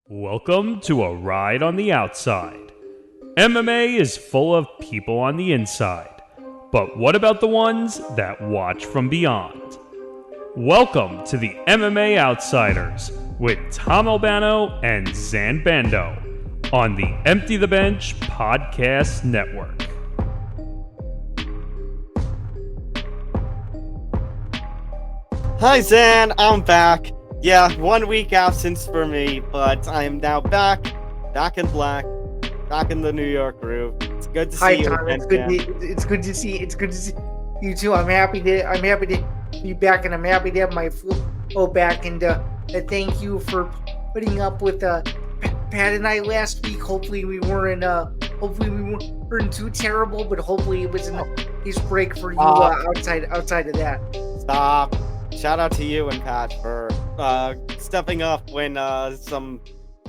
Welcome to a ride on the outside. MMA is full of people on the inside, but what about the ones that watch from beyond? Welcome to the MMA Outsiders with Tom Albano and Zain Bando on the Empty the Bench Podcast Network. Hi Zain, I'm back. Yeah, 1 week absence for me, but I am now back in black, back in the New York groove. It's good to see you. Hi Tom, it's good to see you too. I'm happy to be back, and I'm happy to have my flow back. And thank you for putting up with Pat and I last week. Hopefully we weren't too terrible, but hopefully it was a nice break for you outside of that. Stop. Shout out to you and Pat for stepping up when some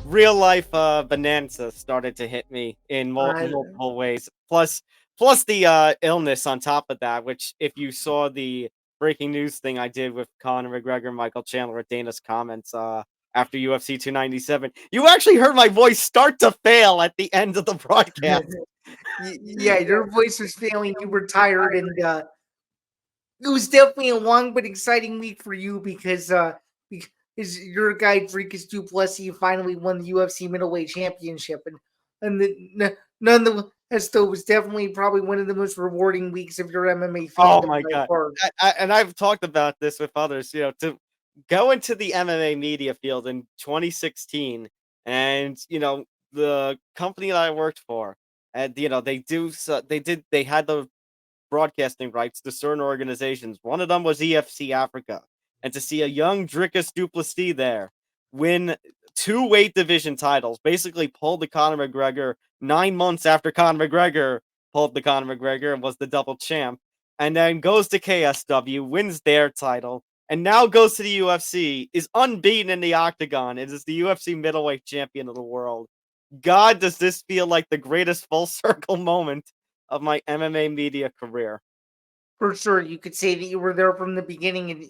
real life bonanza started to hit me in multiple ways. Plus the illness on top of that, which if you saw the breaking news thing I did with Conor McGregor, Michael Chandler at Dana's comments after UFC 297, you actually heard my voice start to fail at the end of the broadcast. Yeah, your voice was failing. You were tired, and it was definitely a long but exciting week for you because your guy Dricus du Plessis finally won the UFC middleweight championship, nonetheless, though, it was definitely probably one of the most rewarding weeks of your MMA fandom. Oh my god! And I've talked about this with others. You know, to go into the MMA media field in 2016, and the company that I worked for, and they had the broadcasting rights to certain organizations. One of them was EFC Africa. And to see a young Dricus du Plessis there win 2 weight division titles, basically pulled the Conor McGregor 9 months after Conor McGregor pulled the Conor McGregor and was the double champ, and then goes to KSW, wins their title, and now goes to the UFC, is unbeaten in the octagon, and is the UFC middleweight champion of the world. God, does this feel like the greatest full circle moment of my MMA media career. For sure, you could say that you were there from the beginning, and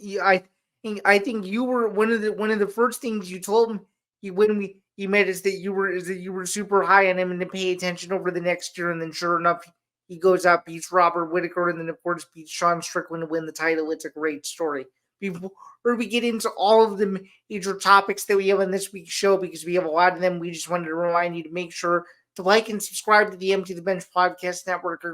I think you were one of the first things you told me when we met is that you were super high on him and to pay attention over the next year. And then sure enough, he goes out, beats Robert Whittaker, and then of course beats Sean Strickland to win the title. It's a great story. Before we get into all of the major topics that we have on this week's show, because we have a lot of them, we just wanted to remind you to make sure to like and subscribe to the Empty the Bench Podcast Network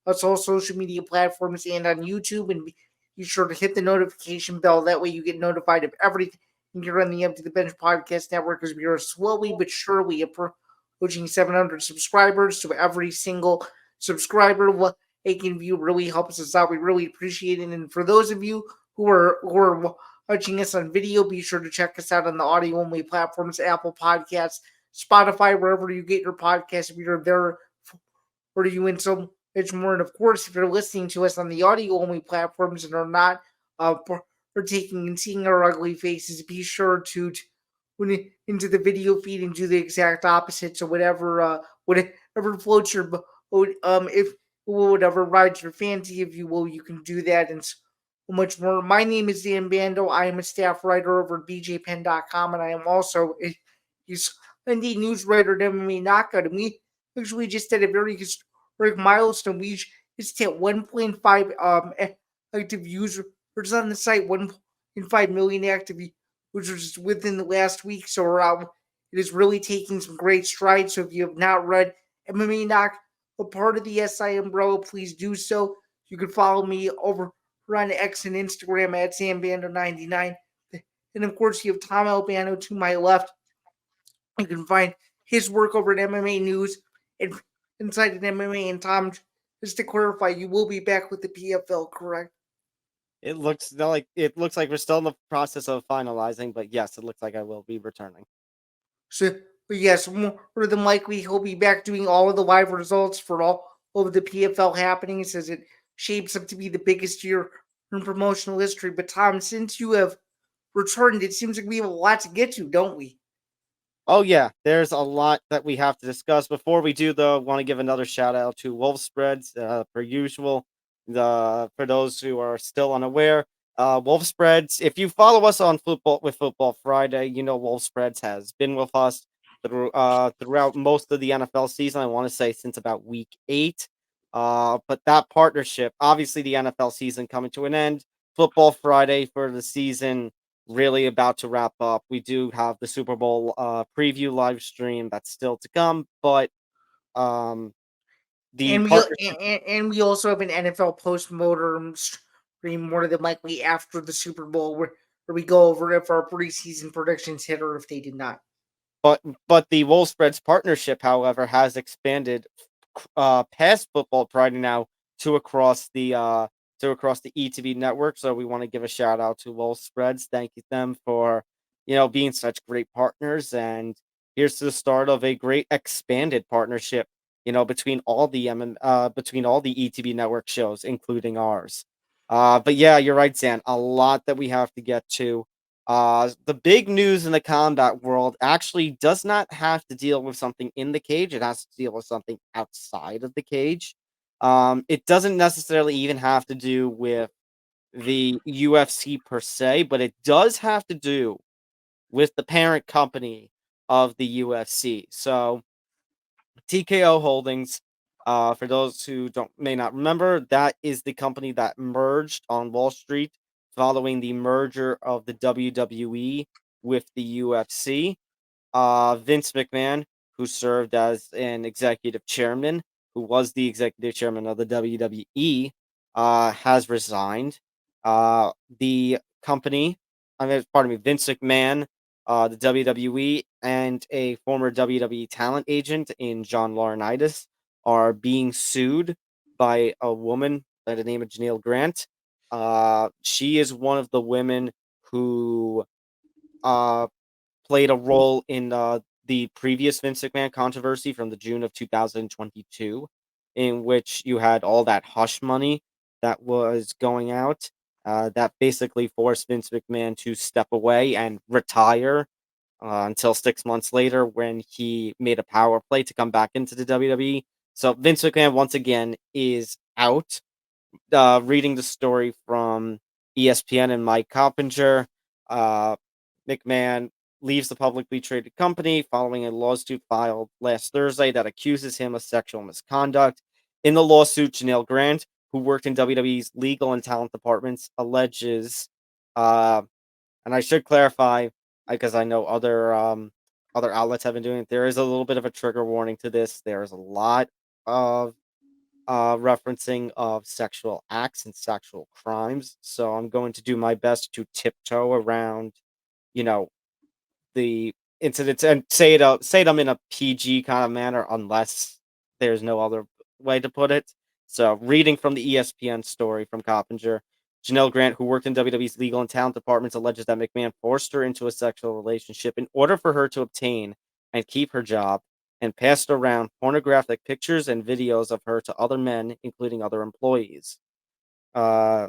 across all social media platforms and on YouTube, and be sure to hit the notification bell. That way you get notified of everything here on the Empty the Bench Podcast Network, because we are slowly but surely approaching 700 subscribers. So every single subscriber they can view really helps us out. We really appreciate it. And for those of you who are watching us on video, be sure to check us out on the audio-only platforms, Apple Podcasts, Spotify, wherever you get your podcasts. We are there for you and so much more. And of course, if you're listening to us on the audio-only platforms and are not partaking and seeing our ugly faces, be sure to tune into the video feed and do the exact opposite. So whatever floats your boat, if whatever rides your fancy, if you will, you can do that and so much more. My name is Zain Bando. I am a staff writer over at bjpen.com, and I am also a Sunday news writer at MMA Knockout. And we actually just had a very historic milestone. We just hit 1.5 active users on the site, 1.5 million active users just within the last week. So it is really taking some great strides. So if you have not read MMA Knockout, a part of the SI umbrella, please do so. You can follow me over on X and Instagram at SamBando99. And of course, you have Tom Albano to my left. You can find his work over at MMA News and Inside at MMA. And Tom, just to clarify, you will be back with the PFL, correct? It looks like we're still in the process of finalizing, but yes, it looks like I will be returning. So, yes, more than likely he'll be back doing all of the live results for all of the PFL happenings as it shapes up to be the biggest year in promotional history. But Tom, since you have returned, it seems like we have a lot to get to, don't we? Oh yeah, there's a lot that we have to discuss. Before we do, though, I want to give another shout out to Wolf Spreads, per usual. For those who are still unaware, Wolf Spreads. If you follow us on Football Friday, you know Wolf Spreads has been with us throughout most of the NFL season. I want to say since about week 8. But that partnership, obviously, the NFL season coming to an end. Football Friday for the season really about to wrap up. We do have the Super Bowl preview live stream that's still to come, but um, the And partnership. and we also have an NFL post-mortem stream more than likely after the Super Bowl where we go over if our preseason predictions hit or if they did not. But the Wolf Spreads partnership, however, has expanded past Football Friday now to across the ETV network. So we want to give a shout out to Wolf Spreads. Thank you them for being such great partners. And here's to the start of a great expanded partnership. Between all the between all the ETV network shows, including ours. But yeah, you're right, Zan. A lot that we have to get to. The big news in the combat world actually does not have to deal with something in the cage. It has to deal with something outside of the cage. It doesn't necessarily even have to do with the UFC per se, but it does have to do with the parent company of the UFC. So TKO Holdings, for those who may not remember, that is the company that merged on Wall Street following the merger of the WWE with the UFC. Vince McMahon, who served as an executive chairman, who was the executive chairman of the WWE, has resigned. The company, pardon me, Vince McMahon, the WWE, and a former WWE talent agent in Jon Laurinaitis are being sued by a woman by the name of Janelle Grant. She is one of the women who played a role in the previous Vince McMahon controversy from the June of 2022, in which you had all that hush money that was going out. That basically forced Vince McMahon to step away and retire until 6 months later when he made a power play to come back into the WWE. So Vince McMahon, once again, is out. Reading the story from ESPN and Mike Coppinger, McMahon leaves the publicly traded company following a lawsuit filed last Thursday that accuses him of sexual misconduct. In the lawsuit, Janelle Grant, who worked in WWE's legal and talent departments, alleges, and I should clarify because I know other outlets have been doing it. There is a little bit of a trigger warning to this. There is a lot of referencing of sexual acts and sexual crimes. So I'm going to do my best to tiptoe around, you know, the incidents and say them in a PG kind of manner, unless there's no other way to put it. So reading from the ESPN story from Coppinger, Janelle Grant, who worked in WWE's legal and talent departments, alleges that McMahon forced her into a sexual relationship in order for her to obtain and keep her job, and passed around pornographic pictures and videos of her to other men, including other employees. Uh,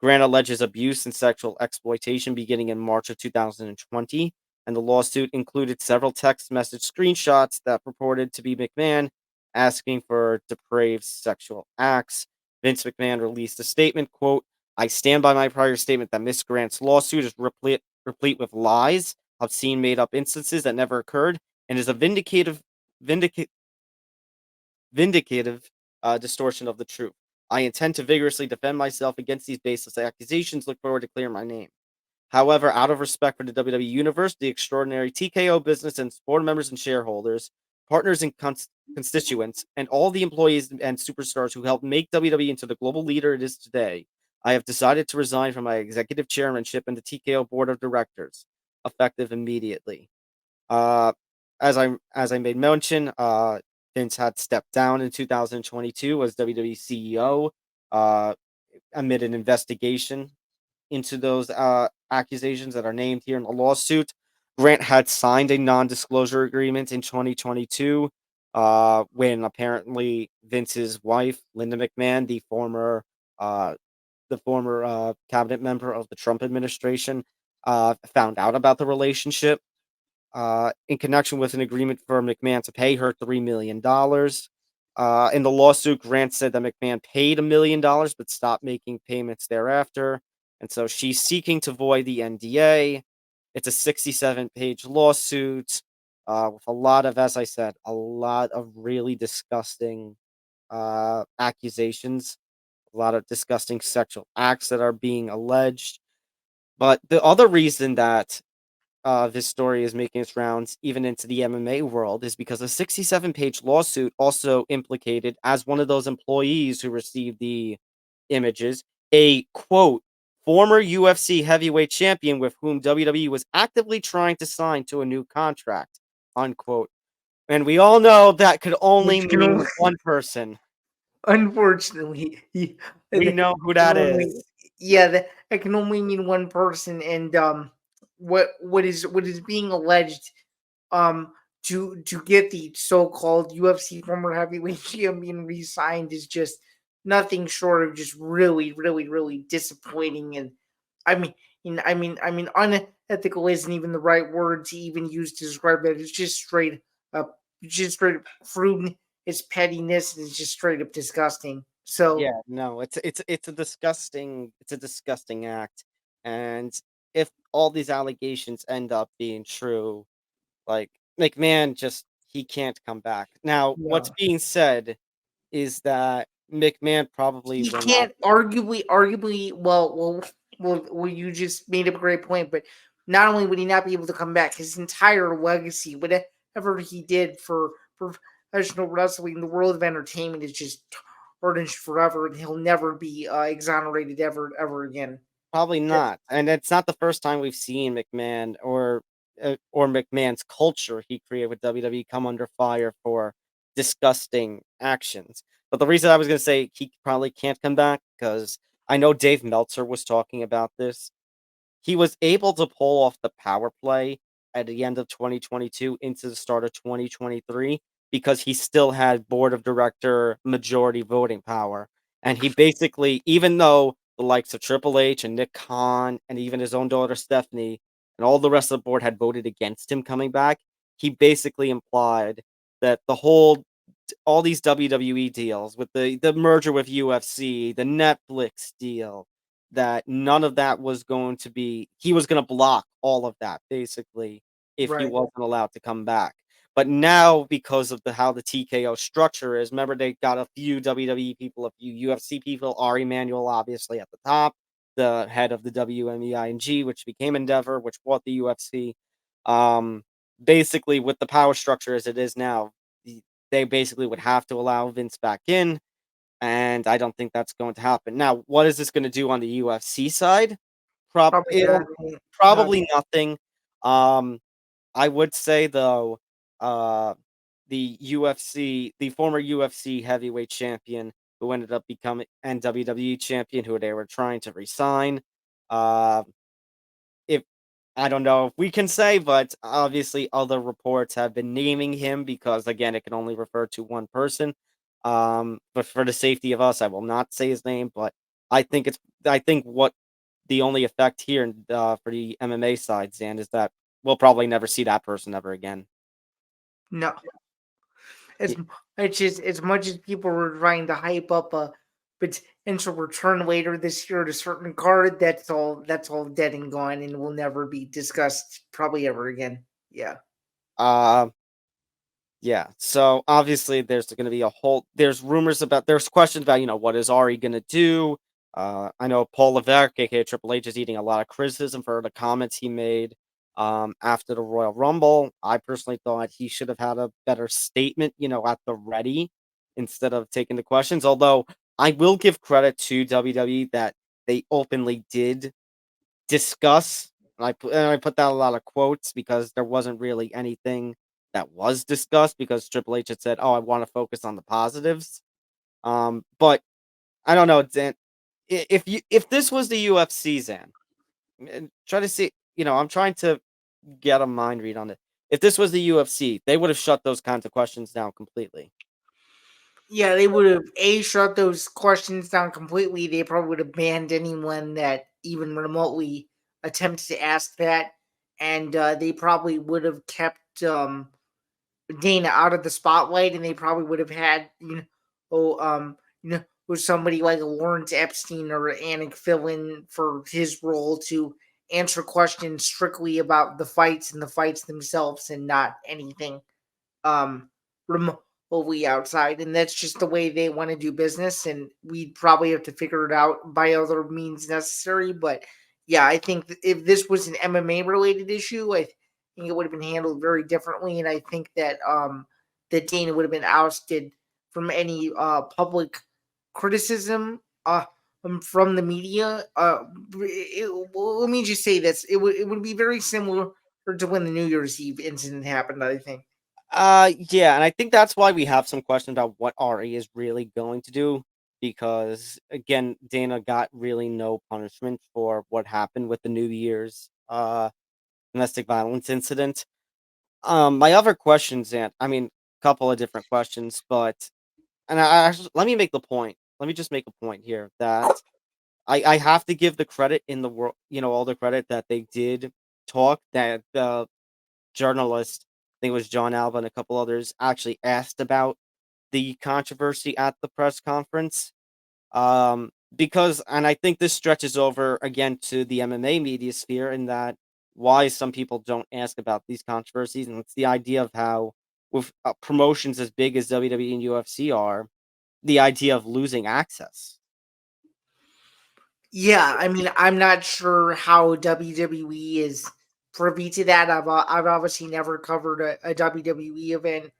Grant alleges abuse and sexual exploitation beginning in March of 2020, and the lawsuit included several text message screenshots that purported to be McMahon asking for depraved sexual acts. Vince McMahon released a statement, quote, "I stand by my prior statement that Miss Grant's lawsuit is replete with lies, obscene made-up instances that never occurred, and is a vindicative vindicative distortion of the truth. I intend to vigorously defend myself against these baseless accusations. Look forward to clearing my name. However, out of respect for the WWE Universe, the extraordinary TKO business and board members and shareholders, partners and constituents, and all the employees and superstars who helped make WWE into the global leader it is today, I have decided to resign from my executive chairmanship and the TKO board of directors, effective immediately." Uh, as I made mention, Vince had stepped down in 2022 as WWE CEO uh, amid an investigation into those accusations that are named here in the lawsuit. Grant had signed a non-disclosure agreement in 2022 when apparently Vince's wife, Linda McMahon, uh, the former cabinet member of the Trump administration, found out about the relationship in connection with an agreement for McMahon to pay her $3 million. In the lawsuit, Grant said that McMahon paid $1 million but stopped making payments thereafter. And so she's seeking to void the NDA. It's a 67-page lawsuit. with a lot of, as I said, a lot of really disgusting accusations, a lot of disgusting sexual acts that are being alleged. But the other reason that this story is making its rounds even into the MMA world is because a 67-page lawsuit also implicated, as one of those employees who received the images, a quote, former UFC heavyweight champion with whom WWE was actively trying to sign to a new contract, unquote. And we all know that could only Which can only, mean one person. unfortunately, We that know who can that only, is. yeah, that can only mean one person. And what is being alleged, um to get the so-called UFC former heavyweight champion re-signed is just nothing short of just really, really, really disappointing. And I mean, unethical isn't even the right word to even use to describe it. It's just straight up crude. It's pettiness, and it's just straight up disgusting. So Yeah, no, it's a disgusting act. And if all these allegations end up being true, like McMahon just he can't come back. Now, what's yeah, being said is that McMahon probably he will not. can't arguably. Well, you just made up a great point. But not only would he not be able to come back, his entire legacy, whatever he did for professional wrestling, the world of entertainment, is just tarnished forever, and he'll never be exonerated ever again. Probably not, and it's not the first time we've seen McMahon or McMahon's culture he created with WWE come under fire for disgusting actions. But the reason I was gonna say he probably can't come back because I know Dave Meltzer was talking about this. He was able to pull off the power play at the end of 2022 into the start of 2023 because he still had board of director majority voting power. And he basically, even though the likes of Triple H and Nick Khan and even his own daughter Stephanie and all the rest of the board had voted against him coming back, he basically implied that all these WWE deals with the merger with UFC, the Netflix deal, that none of that was going to be he was gonna block all of that basically if he Right, wasn't allowed to come back. But now because of how the TKO structure is, remember they got a few WWE people, a few UFC people, Ari Emanuel obviously at the top, the head of the WMEING, which became Endeavor, which bought the UFC. Um, Basically with the power structure as it is now, they basically would have to allow Vince back in, and I don't think that's going to happen. Now, what is this going to do on the UFC side? probably It'll not. probably nothing. Um, I would say though, uh, the former UFC heavyweight champion who ended up becoming and WWE champion, who they were trying to resign. Uh, if I don't know if we can say, but obviously other reports have been naming him because again, it can only refer to one person. But for the safety of us, I will not say his name. But I think what the only effect here for the MMA side, Zan, is that we'll probably never see that person ever again. No, as Y- it's just as much as people were trying to hype up a potential return later this year at a certain card, that's all dead and gone, and will never be discussed probably ever again. Yeah, Uh, Yeah, so obviously there's questions about, what is Ari gonna do? I know Paul Levesque, aka Triple H, is eating a lot of criticism for the comments he made after the Royal Rumble. I personally thought he should have had a better statement, at the ready instead of taking the questions. Although I will give credit to WWE that they openly did discuss. And I put that a lot of quotes because there wasn't really anything that was discussed because Triple H had said, "Oh, I want to focus on the positives." But I don't know, Zan. If this was the UFC, Zan, and try to see, I'm trying to get a mind read on it. If this was the UFC, they would have shut those kinds of questions down completely. yeah, they would have shut those questions down completely. They probably would have banned anyone that even remotely attempted to ask that, and they probably would have kept Dana out of the spotlight, and they probably would have had with somebody like Lawrence Epstein or Anik fill in for his role to answer questions strictly about the fights and the fights themselves and not anything um remotely outside. And that's just the way they want to do business, and we'd probably have to figure it out by other means necessary. But yeah, I think if this was an MMA related issue, I think it would have been handled very differently. And I think that that Dana would have been ousted from any public criticism from the media. Let me just say this: it would be very similar to when the New Year's Eve incident happened. I think. Yeah, and I think that's why we have some questions about what RE is really going to do, because again, Dana got really no punishment for what happened with the New Year's domestic violence incident. My other questions, and I mean, a couple of different questions, but let me make the point. Let me just make a point here that I have to give the credit in the world, all the credit that they did talk, that the journalist, I think it was John Alba and a couple others, actually asked about the controversy at the press conference. Because, and I think this stretches over again to the MMA media sphere, in that why some people don't ask about these controversies, and it's the idea of how, with promotions as big as WWE and UFC are, the idea of losing access. Yeah, I mean, I'm not sure how WWE is privy to that. I've obviously never covered a WWE event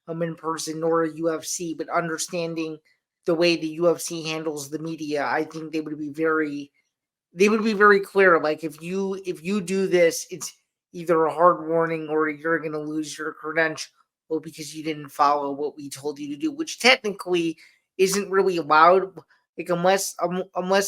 in person, nor a UFC, but understanding the way the UFC handles the media, I think they would be very clear. Like if you do this, it's either a hard warning or you're going to lose your credential because you didn't follow what we told you to do, which technically isn't really allowed. Like unless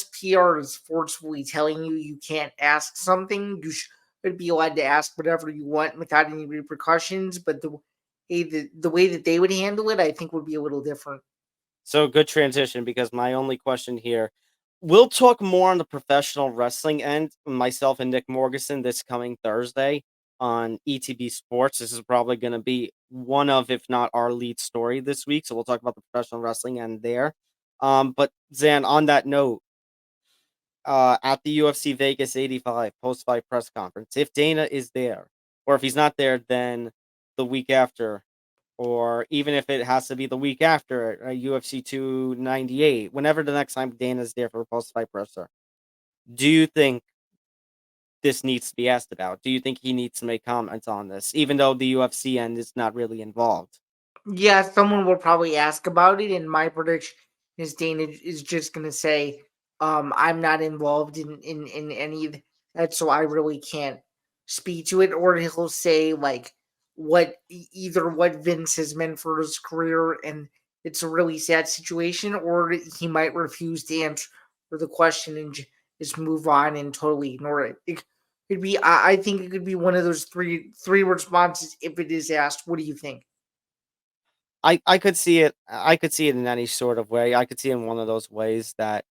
PR is forcefully telling you can't ask something, you should be allowed to ask whatever you want without any repercussions. But the way that they would handle it, I think, would be a little different. So good transition, because my only question here, we'll talk more on the professional wrestling end, myself and Nick Morgeson, this coming Thursday on ETB Sports. This is probably going to be one of, if not our lead story this week. So we'll talk about the professional wrestling end there. But Zan, on that note, at the UFC Vegas 85 post fight press conference, if Dana is there, or if he's not there, then the week after, or even if it has to be the week after UFC 298, whenever the next time Dana's there for a post fight presser, do you think this needs to be asked about? Do you think he needs to make comments on this, even though the UFC end is not really involved? Yeah, someone will probably ask about it, and my prediction is Dana is just gonna say, "I'm not involved in any of that, so I really can't speak to it." Or he'll say like either what Vince has meant for his career, and it's a really sad situation, or he might refuse to answer the question and just move on and totally ignore it. It could be. I think it could be one of those three responses if it is asked. What do you think? I could see it. I could see it in any sort of way. I could see it in one of those ways that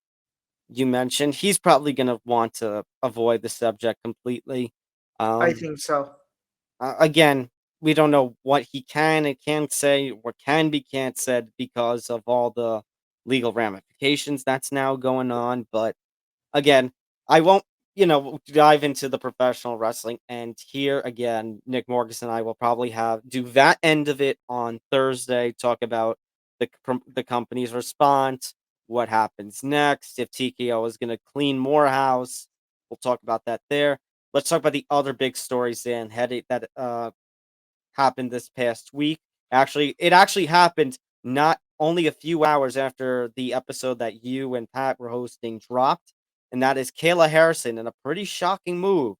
you mentioned. He's probably going to want to avoid the subject completely. I Um, think so. Again, we don't know what he can and can't say, what can be can't said, because of all the legal ramifications that's now going on. But again, I won't, dive into the professional wrestling. And here again, Nick Morgus and I will probably do that end of it on Thursday. Talk about the company's response, what happens next, if TKO is going to clean Morehouse. We'll talk about that there. Let's talk about the other big stories and headache that happened this past week. Actually, it actually happened not only a few hours after the episode that you and Pat were hosting dropped, and that is Kayla Harrison, in a pretty shocking move,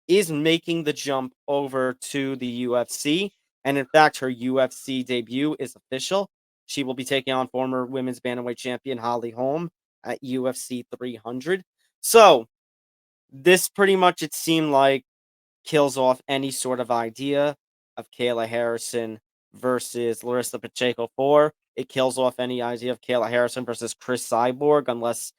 is making the jump over to the UFC. And in fact, her UFC debut is official. She will be taking on former women's bantamweight champion Holly Holm at UFC 300. So, this pretty much, it seemed like, kills off any sort of idea of Kayla Harrison versus Larissa Pacheco 4. It kills off any idea of Kayla Harrison versus Chris Cyborg, unless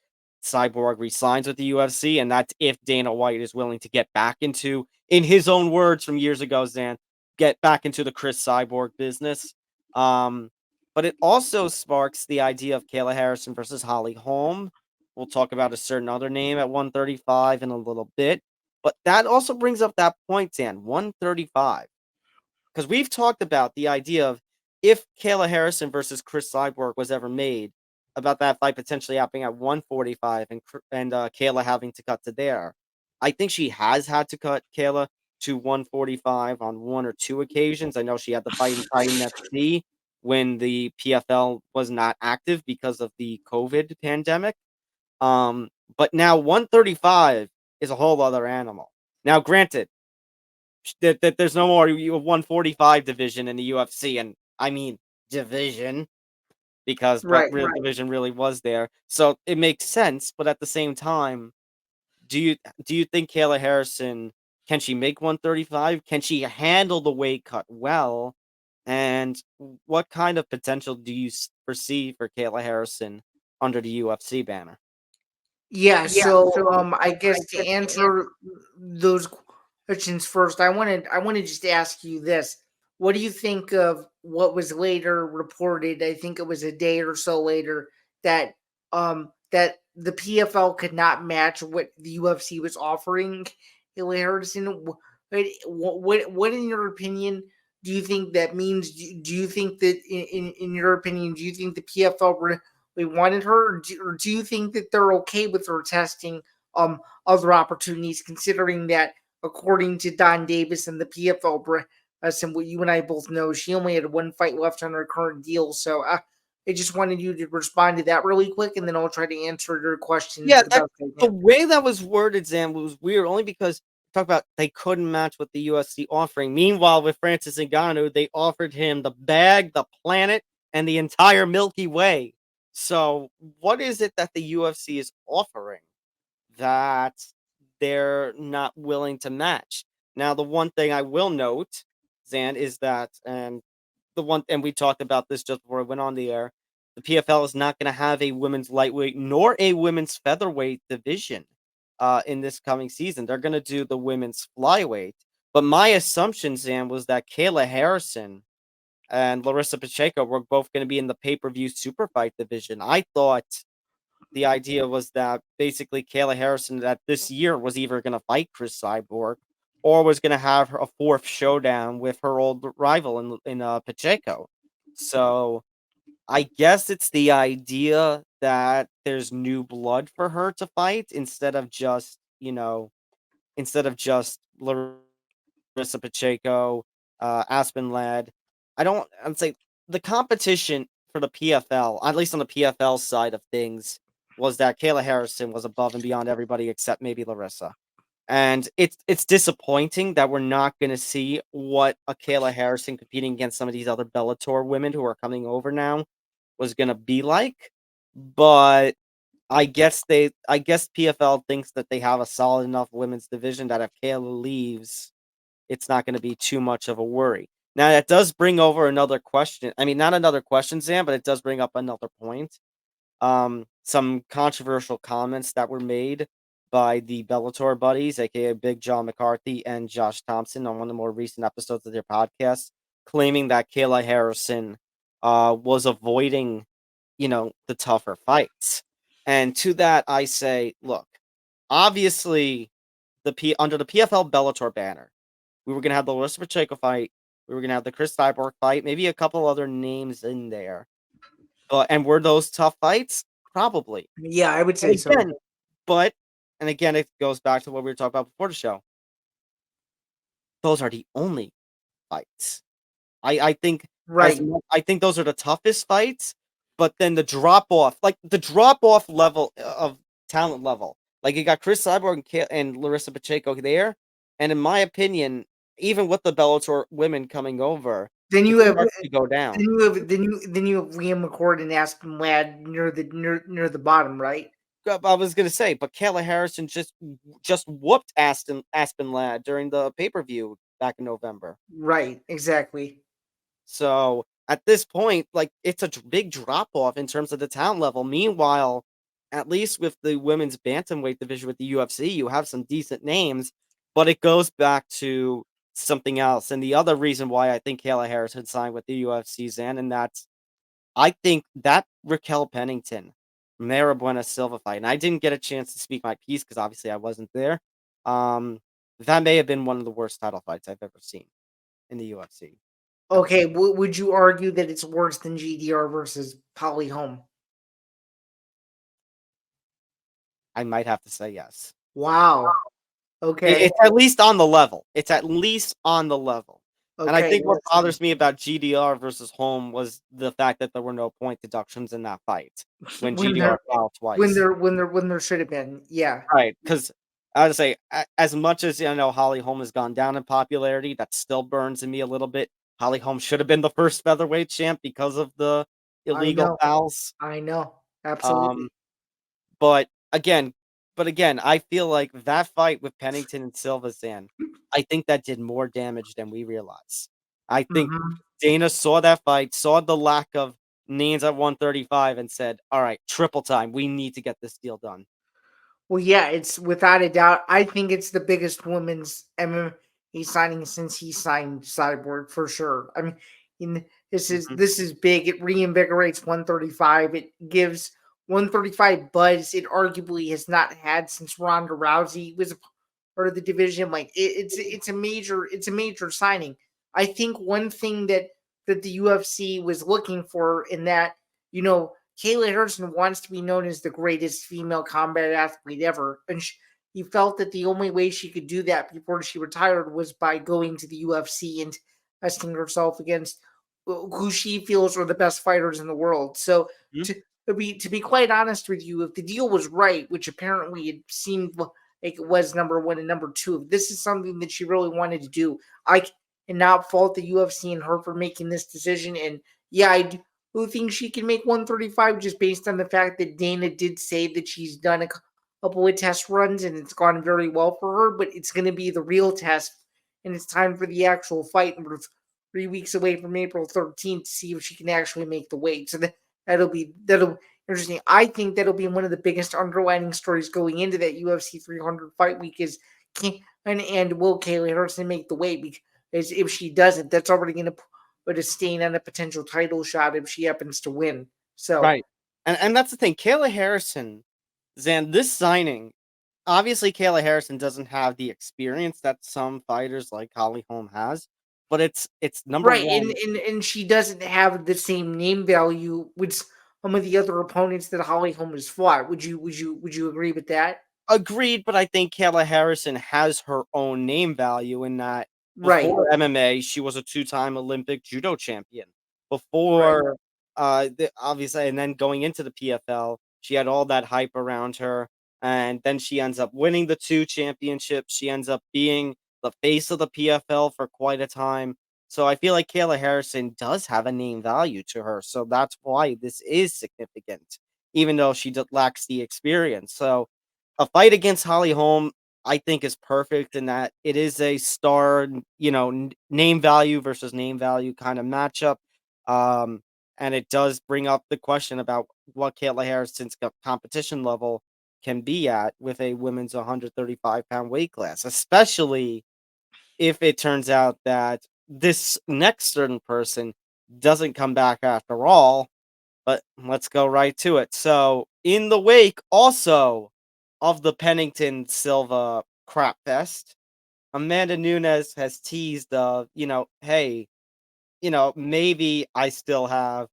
Cyborg resigns with the UFC, and that's if Dana White is willing to get back into, in his own words from years ago, Zan, get back into the Chris Cyborg business. Um, but it also sparks the idea of Kayla Harrison versus Holly Holm. We'll talk about a certain other name at 135 in a little bit. But that also brings up that point, Dan, 135. Because we've talked about the idea of if Kayla Harrison versus Chris Cyborg was ever made, about that fight potentially happening at 145 and Kayla having to cut to there. I think she has had to cut Kayla to 145 on one or two occasions. I know she had the fight in Titan FC when the PFL was not active because of the COVID pandemic. But now 135 is a whole other animal. Now, granted, that there's no more 145 division in the UFC, and I mean division because what Right. real division really was there. So it makes sense, but at the same time, do you think Kayla Harrison can she make 135? Can she handle the weight cut well? And what kind of potential do you foresee for Kayla Harrison under the UFC banner? Yeah, so I guess to answer those questions first, I wanted just to ask you this. What do you think of what was later reported? I think it was a day or so later that that the PFL could not match what the UFC was offering Kayla Harrison. What in your opinion do you think that means? Do you think that in your opinion, do you think the PFL we wanted her, or do you think that they're okay with her testing other opportunities, considering that according to Don Davis and the PFL, and what you and I both know, she only had one fight left on her current deal. So I just wanted you to respond to that really quick, and then I'll try to answer your questions Yeah, the best I the can. way that was worded, Zam, was weird only because talk about they couldn't match what the UFC offering. Meanwhile, with Francis Ngannou, they offered him the bag, the planet, and the entire Milky Way. So, what is it that the UFC is offering that they're not willing to match? Now, the one thing I will note, Zan, is that, and we talked about this just before I went on the air, the PFL is not going to have a women's lightweight nor a women's featherweight division in this coming season. They're going to do the women's flyweight. But my assumption, Zan, was that Kayla Harrison and Larissa Pacheco were both going to be in the pay-per-view super fight division. I thought the idea was that basically Kayla Harrison that this year was either going to fight Chris Cyborg or was going to have a fourth showdown with her old rival in Pacheco. So I guess it's the idea that there's new blood for her to fight instead of just Larissa Pacheco, Aspen Ladd. I'd say the competition for the PFL, at least on the PFL side of things, was that Kayla Harrison was above and beyond everybody except maybe Larissa. And it's disappointing that we're not going to see what a Kayla Harrison competing against some of these other Bellator women who are coming over now was going to be like. But I guess PFL thinks that they have a solid enough women's division that if Kayla leaves, it's not going to be too much of a worry. Now, that does bring over another question. I mean, not another question, Sam, but it does bring up another point. Some controversial comments that were made by the Bellator buddies, aka Big John McCarthy and Josh Thompson, on one of the more recent episodes of their podcast, claiming that Kayla Harrison was avoiding, the tougher fights. And to that, I say, look, obviously, under the PFL Bellator banner, we were gonna have the Larissa Pacheco fight. We were gonna have the Chris Cyborg fight, maybe a couple other names in there. And were those tough fights? Probably. Yeah, I would But say so. again, but and again, it goes back to what we were talking about before the show. Those are the only fights. I think Right. I think those are the toughest fights, but then the drop off level of talent level, like you got Chris Cyborg and Larissa Pacheco there, and in my opinion, even with the Bellator women coming over, Then it you have starts to go down. then you have Liam McCord and Aspen Ladd near the bottom, right? I was gonna say, but Kayla Harrison just whooped Aspen Ladd during the pay per view back in November. Right, exactly. So at this point, like it's a big drop off in terms of the talent level. Meanwhile, at least with the women's bantamweight division with the UFC, you have some decent names, but it goes back to something else. And the other reason why I think Kayla Harrison signed with the UFC, Zan, and that's I think that Raquel Pennington, Mara Buena Silva fight, and I didn't get a chance to speak my piece because obviously I wasn't there. that may have been one of the worst title fights I've ever seen in the UFC. Okay, would you argue that it's worse than GDR versus Holly Holm? I might have to say yes. Wow. Okay. It's at least on the level. It's at least on the level. And I Okay. think what bothers me about GDR versus Holm was the fact that there were no point deductions in that fight when When there GDR fouled twice. when there should have been. Yeah. Right, because I would say as much as Holly Holm has gone down in popularity, that still burns in me a little bit. Holly Holm should have been the first featherweight champ because of the I illegal know. fouls. I know. Um, Absolutely. but again, I feel like that fight with Pennington and Silva, Zan, I think that did more damage than we realize. I think Mhm. Dana saw that fight, saw the lack of names at 135, and said, "All right, triple time. We need to get this deal done." Well, yeah, it's without a doubt. I think it's the biggest women's MMA signing since he signed Cyborg for sure. I mean, Mhm. this is big. It reinvigorates 135. It gives 135 buzz. It arguably has not had since Ronda Rousey was a part of the division. Like it's a major signing. I think one thing that the UFC was looking for in that Kayla Harrison wants to be known as the greatest female combat athlete ever, and he felt that the only way she could do that before she retired was by going to the UFC and testing herself against who she feels are the best fighters in the world. So Mhm. to to be quite honest with you, if the deal was right, which apparently it seemed like it was number one and number two, if this is something that she really wanted to do, I cannot fault the UFC and her for making this decision. And yeah, I do who thinks she can make 135 just based on the fact that Dana did say that she's done a couple of test runs and it's gone very well for her, but it's going to be the real test and it's time for the actual fight. And we're 3 weeks away from April 13th to see if she can actually make the weight. So that'll be interesting. I think that'll be one of the biggest underlining stories going into that UFC 300 fight week is and will Kayla Harrison make the weight? Because if she doesn't, that's already going to put a stain on a potential title shot if she happens to win. So Right. And that's the thing. Kayla Harrison, Zan, this signing, obviously Kayla Harrison doesn't have the experience that some fighters like Holly Holm has, but it's number right, and, one. and and she doesn't have the same name value with some of the other opponents that Holly Holm has fought. Would you agree with that? Agreed, but I think Kayla Harrison has her own name value in that Right, before MMA, she was a two-time Olympic judo champion. right. Before, obviously, and then going into the PFL, she had all that hype around her, and then she ends up winning the two championships. She ends up being the face of the PFL for quite a time. So I feel like Kayla Harrison does have a name value to her. So that's why this is significant, even though she lacks the experience. So a fight against Holly Holm, I think, is perfect in that it is a star, name value versus name value kind of matchup. Um, and it does bring up the question about what Kayla Harrison's competition level can be at with a women's 135-pound weight class, especially if it turns out that this next certain person doesn't come back after all. But let's go right to it. So, in the wake also of the Pennington Silva crap fest, Amanda Nunes has teased hey, maybe I still have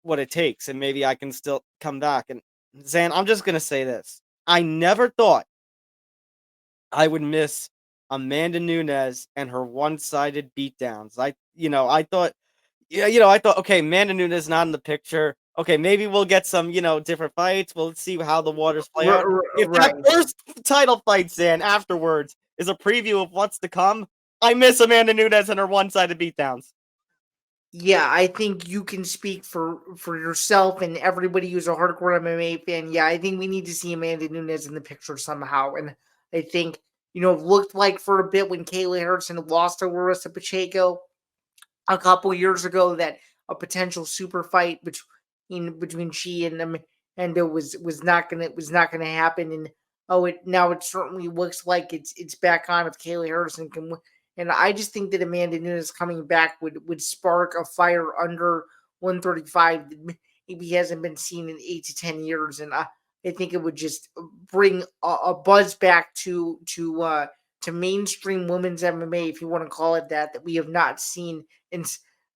what it takes and maybe I can still come back. And Zan, I'm just going to say this. I never thought I would miss Amanda Nunes and her one-sided beatdowns. I thought yeah, I thought, okay, Amanda Nunes not in the picture. Okay, maybe we'll get some, different fights. We'll see how the waters play out. If that Right. first title fight, Zan, afterwards is a preview of what's to come, I miss Amanda Nunes and her one-sided beatdowns. Yeah, I think you can speak for yourself and everybody who's a hardcore MMA fan. Yeah, I think we need to see Amanda Nunes in the picture somehow. And I think, it looked like for a bit when Kayla Harrison lost to Larissa Pacheco a couple years ago that a potential super fight between she and Amanda was not gonna happen. And it certainly looks like it's back on if Kayla Harrison can win. And I just think that Amanda Nunes coming back would spark a fire under 135 that maybe hasn't been seen in 8 to 10 years. And I think it would just bring a buzz back to to mainstream women's MMA, if you want to call it that we have not seen in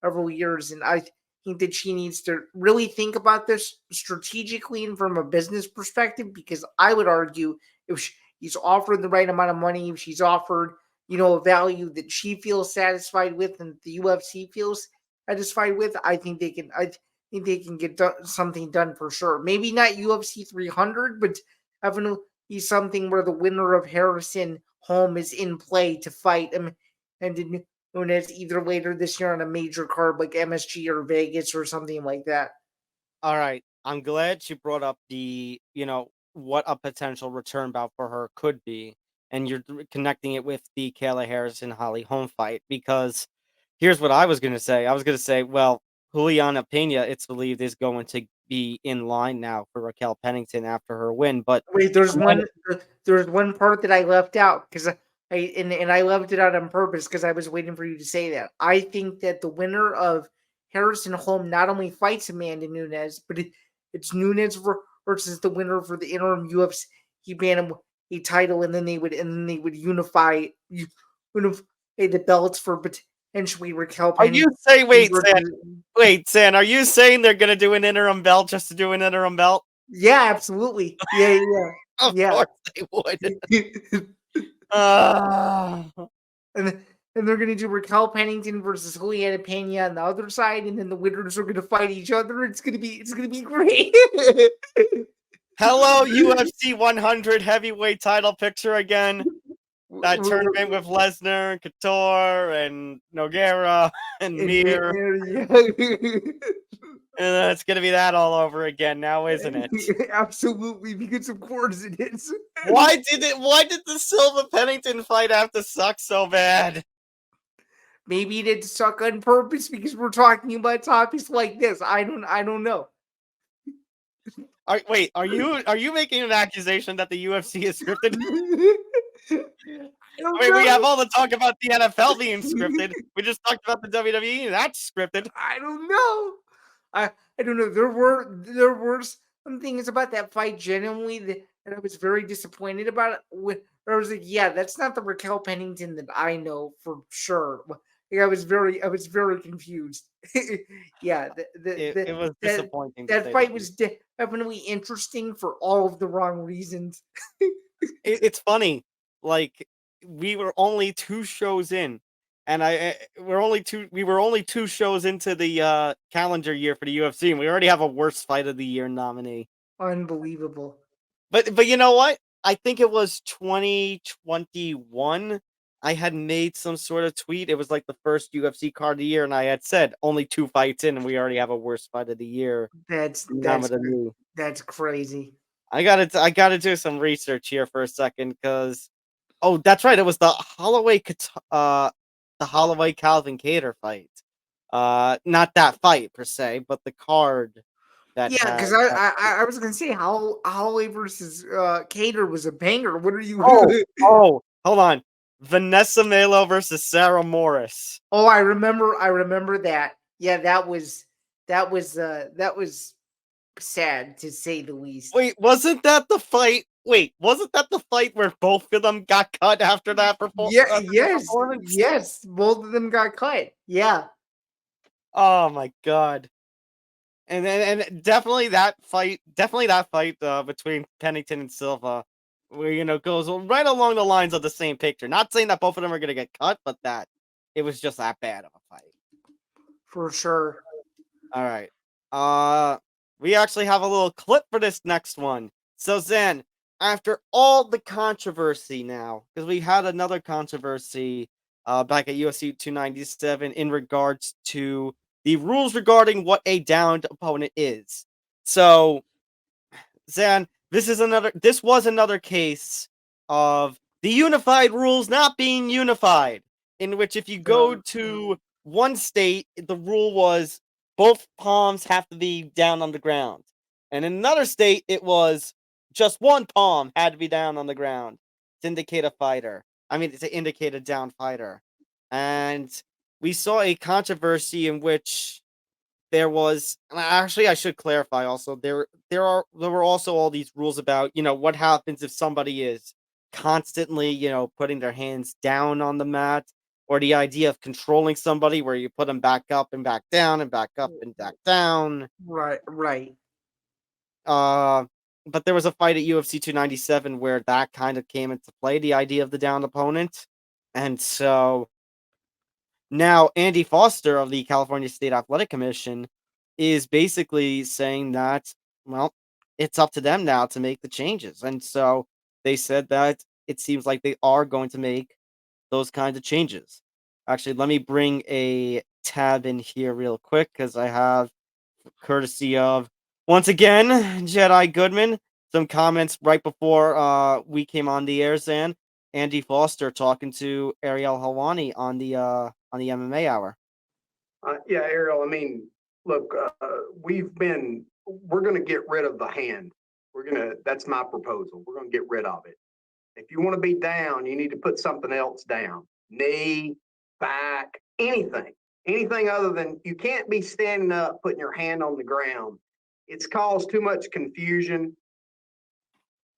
several years. And I think that she needs to really think about this strategically and from a business perspective, because I would argue if she's offered the right amount of money, if she's offered, a value that she feels satisfied with and the UFC feels satisfied with, I think they can. I think they can get something done for sure. Maybe not UFC 300, but definitely something where the winner of Harrison Holm is in play to fight him and Nunes either later this year on a major card like MSG or Vegas or something like that. All right. I'm glad you brought up the, what a potential return bout for her could be. And you're connecting it with the Kayla Harrison Holly Holm fight, because here's what I was going to say. I was going to say, well, Juliana Pena, it's believed, is going to be in line now for Raquel Pennington after her win. But wait, there's one part that I left out because I left it out on purpose because I was waiting for you to say that. I think that the winner of Harrison Holm not only fights Amanda Nunes, but it's Nunes versus the winner for the interim UFC bantamweight title, and then they would unify the belts for potentially Raquel Pennington. Are you saying wait, San, are you saying they're gonna do an interim belt just to do an interim belt? Yeah, absolutely. Yeah. Of course they would. And they're going to do Raquel Pennington versus Juliana Pena on the other side, and then the winners are going to fight each other. It's going to be great. Hello, UFC 100 heavyweight title picture again. That tournament with Lesnar, Couture, and Nogueira, and Mir. And it's going to be that all over again now, isn't it? Absolutely, because of course it is. Why did the Silva Pennington fight have to suck so bad? Maybe it did suck on purpose because we're talking about topics like this. I don't know. Are you making an accusation that the UFC is scripted? We have all the talk about the NFL being scripted. We just talked about the WWE. That's scripted. I don't know. I don't know. There were some things about that fight genuinely that I was very disappointed about. I was like, yeah, that's not the Raquel Pennington that I know for sure. Like, I was very confused. Yeah, it was disappointing. That fight was definitely interesting for all of the wrong reasons. It's funny, like we were only 2 shows in, and we were only 2 shows into the calendar year for the UFC, and we already have a worst fight of the year nominee. Unbelievable. But you know what? I think it was 2021. I had made some sort of tweet. It was like the first UFC card of the year, and I had said only 2 fights in, and we already have a worst fight of the year. That's crazy. I gotta do some research here for a second, because that's right. It was the Holloway Calvin Kattar fight. Not that fight per se, but the card. Because I was gonna say Holloway versus Kattar was a banger. What are you? Hold on. Vanessa Melo versus Sarah Morris. Oh, I remember that. Yeah, that was sad to say the least. Wait, wasn't that the fight? Wasn't that the fight where both of them got cut after that performance? Yes, both of them got cut. Yeah. Oh my god. And definitely that fight between Pennington and Silva, where goes right along the lines of the same picture. Not saying that both of them are gonna get cut, but that it was just that bad of a fight. For sure. All right. We actually have a little clip for this next one. So Zain, after all the controversy now, because we had another controversy back at UFC 297 in regards to the rules regarding what a downed opponent is. So, Zain, this was another case of the unified rules not being unified, in which if you go to one state, the rule was both palms have to be down on the ground. And in another state, it was just one palm had to be down on the ground to indicate a fighter. To indicate a down fighter. And we saw a controversy in which there was, actually I should clarify also, there were also all these rules about, what happens if somebody is constantly, putting their hands down on the mat, or the idea of controlling somebody where you put them back up and back down and back up and back down. Right. Uh, but there was a fight at UFC 297 where that kind of came into play, the idea of the downed opponent. And so now Andy Foster of the California State Athletic Commission is basically saying that, well, it's up to them now to make the changes. And so they said that it seems like they are going to make those kinds of changes. Actually, let me bring a tab in here real quick because I have, courtesy of, once again, Jedi Goodman, some comments right before we came on the air, Zan. Andy Foster talking to Ariel Helwani on the MMA Hour. Yeah, Ariel. I mean, look, we're going to get rid of the hand. That's my proposal. We're going to get rid of it. If you want to be down, you need to put something else down. Knee, back, anything other than, you can't be standing up, putting your hand on the ground. It's caused too much confusion.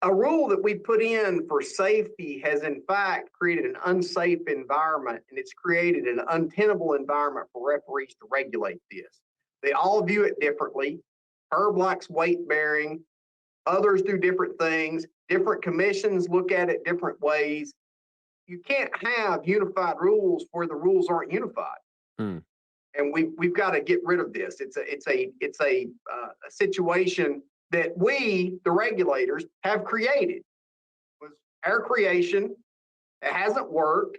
A rule that we put in for safety has in fact created an unsafe environment, and it's created an untenable environment for referees to regulate this. They all view it differently. Herb likes weight bearing. Others do different things. Different commissions look at it different ways. You can't have unified rules where the rules aren't unified. And we've got to get rid of this. It's a situation that we, the regulators, have created. It was our creation. It hasn't worked,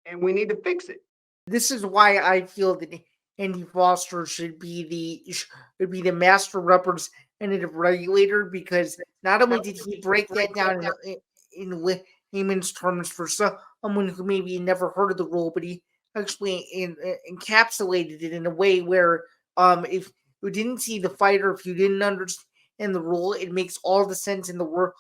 and we need to fix it. This is why I feel that Andy Foster should be the master representative regulator, because not only did he break that down in layman's terms for someone who maybe never heard of the rule, but he actually encapsulated it in a way where if you didn't see the fighter, if you didn't understand the rule, it makes all the sense in the world